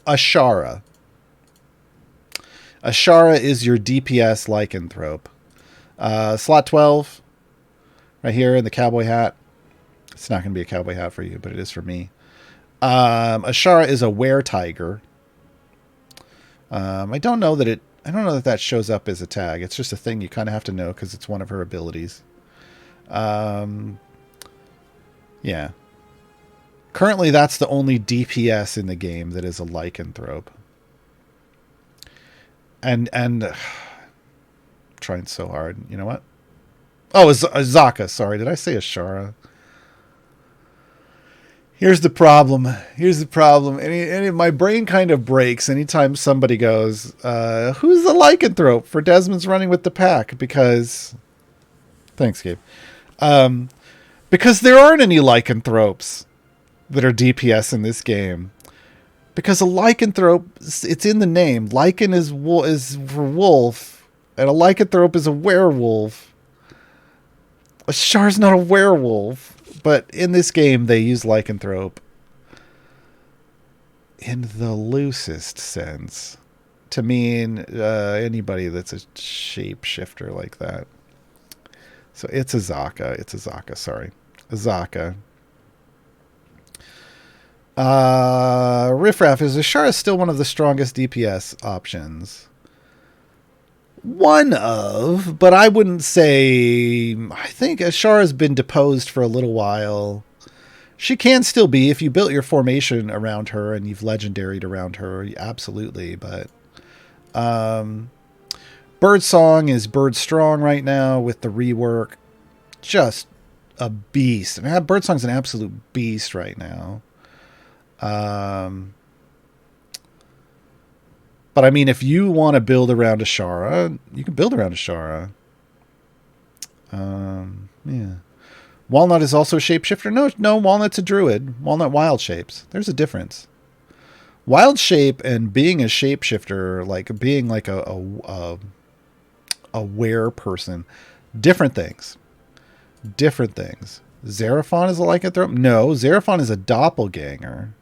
Ashara. Ashara is your DPS lycanthrope. Slot 12, right here in the cowboy hat. It's not going to be a cowboy hat for you, but it is for me. Ashara is a were-tiger. I don't know that it I don't know that shows up as a tag. It's just a thing you kind of have to know because it's one of her abilities. Yeah. Currently, that's the only DPS in the game that is a lycanthrope. And trying so hard. You know what? Oh, Azaka. Sorry, did I say Ashara? Here's the problem. My brain kind of breaks anytime somebody goes, who's the lycanthrope for Desmond's running with the pack? Because... Thanks, Gabe. Because there aren't any lycanthropes that are DPS in this game. Because a lycanthrope, it's in the name. Lycan is for wolf, and a lycanthrope is a werewolf. A Shar's not a werewolf, but in this game they use lycanthrope in the loosest sense to mean anybody that's a shapeshifter like that. So it's Azaka. Sorry. Azaka. Riffraff, is Ashara still one of the strongest DPS options? One of, but I wouldn't say... I think Ashara's been deposed for a little while. She can still be if you built your formation around her and you've legendaried around her. Absolutely, but... Birdsong is Bird Strong right now with the rework. Just a beast. I mean, Birdsong's an absolute beast right now. But I mean, if you want to build around Ashara, you can build around Ashara. Yeah. Walnut is also a shapeshifter. No, Walnut's a druid. Walnut wild shapes. There's a difference. Wild shape and being a shapeshifter, like being like a were person, different things. Xeraphon is a lycanthrope? No, Xeraphon is a doppelganger.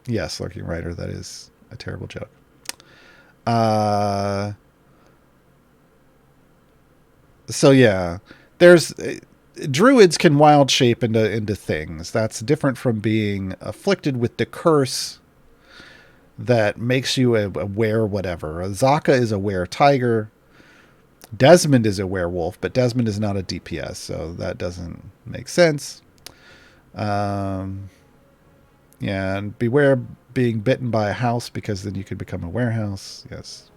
Yes, Lurking Rider, that is a terrible joke. So yeah, there's druids can wild shape into things. That's different from being afflicted with the curse that makes you a were whatever. Azaka is a were tiger. Desmond is a werewolf, but Desmond is not a DPS, so that doesn't make sense. Yeah, and beware being bitten by a house, because then you could become a warehouse. Yes.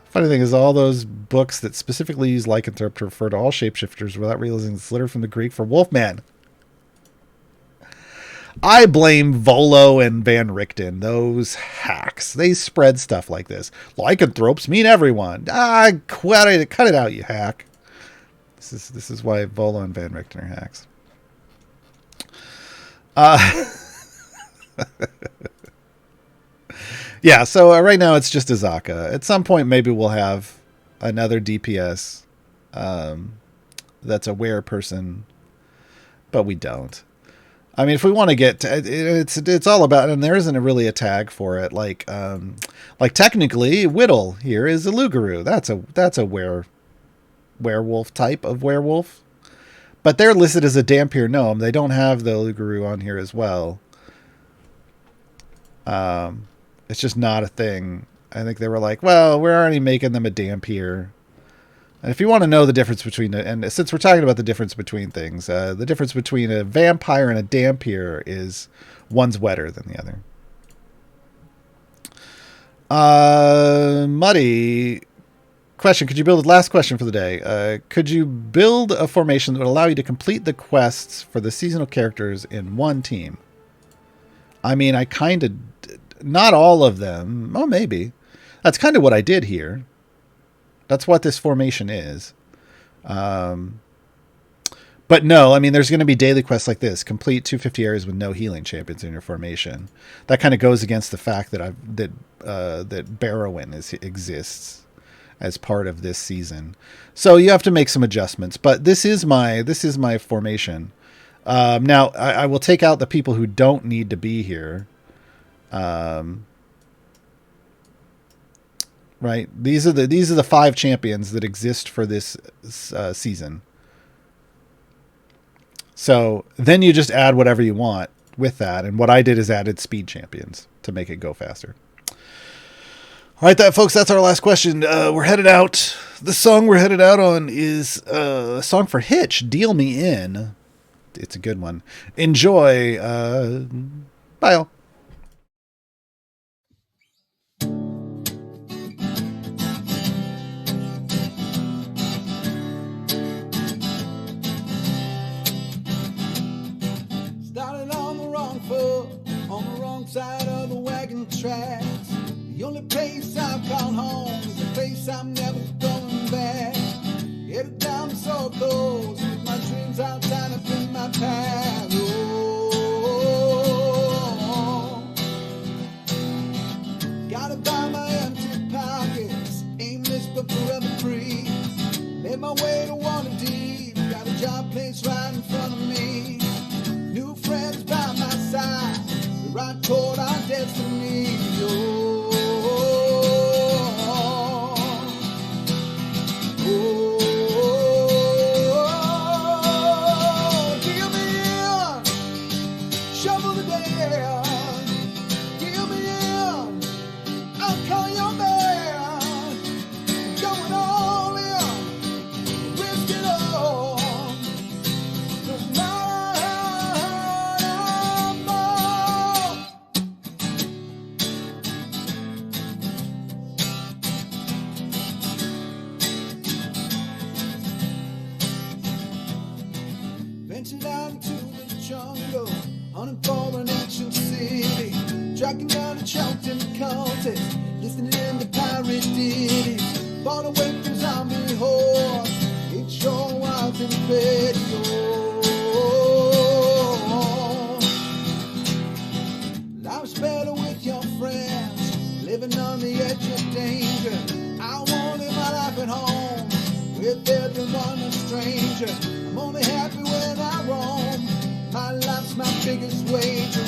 Funny thing is, all those books that specifically use lycanthrope to refer to all shapeshifters without realizing it's literally from the Greek for wolfman. I blame Volo and Van Richten, those hacks. They spread stuff like this. Lycanthropes mean everyone. Cut it out, you hack. This is why Volo and Van Richten are hacks. Yeah, so right now it's just Azaka. At some point, maybe we'll have another DPS that's a were person, but we don't. I mean, if we want to get to, it's all about, and there isn't really a tag for it. Like technically, Whittle here is a Lugaroo. That's a werewolf type of werewolf, but they're listed as a Dampier gnome. They don't have the Lugaroo on here as well. It's just not a thing. I think they were like, well, we're already making them a Dampier. And if you want to know the difference between, and since we're talking about the difference between things, the difference between a vampire and a Dampier is one's wetter than the other. Muddy question. Could you build, last question for the day. Could you build a formation that would allow you to complete the quests for the seasonal characters in one team? I mean, I kind of, not all of them. Oh, maybe. That's kind of what I did here. That's what this formation is. But no, I mean, there's going to be daily quests like this. Complete 250 areas with no healing champions in your formation. That kind of goes against the fact that that Barrowin exists as part of this season. So you have to make some adjustments. But this is my formation. Now, I will take out the people who don't need to be here. right? These are the 5 champions that exist for this season. So then you just add whatever you want with that. And what I did is added speed champions to make it go faster. All right, folks, that's our last question. We're headed out. The song we're headed out on is a song for Hitch, Deal Me In. It's a good one. Enjoy. Bye, all. Started on the wrong foot, on the wrong side of the wagon tracks. The only place I've gone home is the place I'm never going back. Headed down the circles with my dreams out tied up in my path. Oh, gotta buy my empty pockets, aimless but forever free. Made my way to water deep, got a job place right in front of me. New friends by my side, we ride toward our destiny. Oh. Ventured out into the jungle, hunting for an ancient city, tracking down a chieftain cultist, listening in to pirate ditties, fought away from zombie hordes, it sure was in video. Life's better with your friends, living on the edge of danger. I wanted my life at home, with everyone a stranger. I'm only happy when I roam. My life's my biggest wager.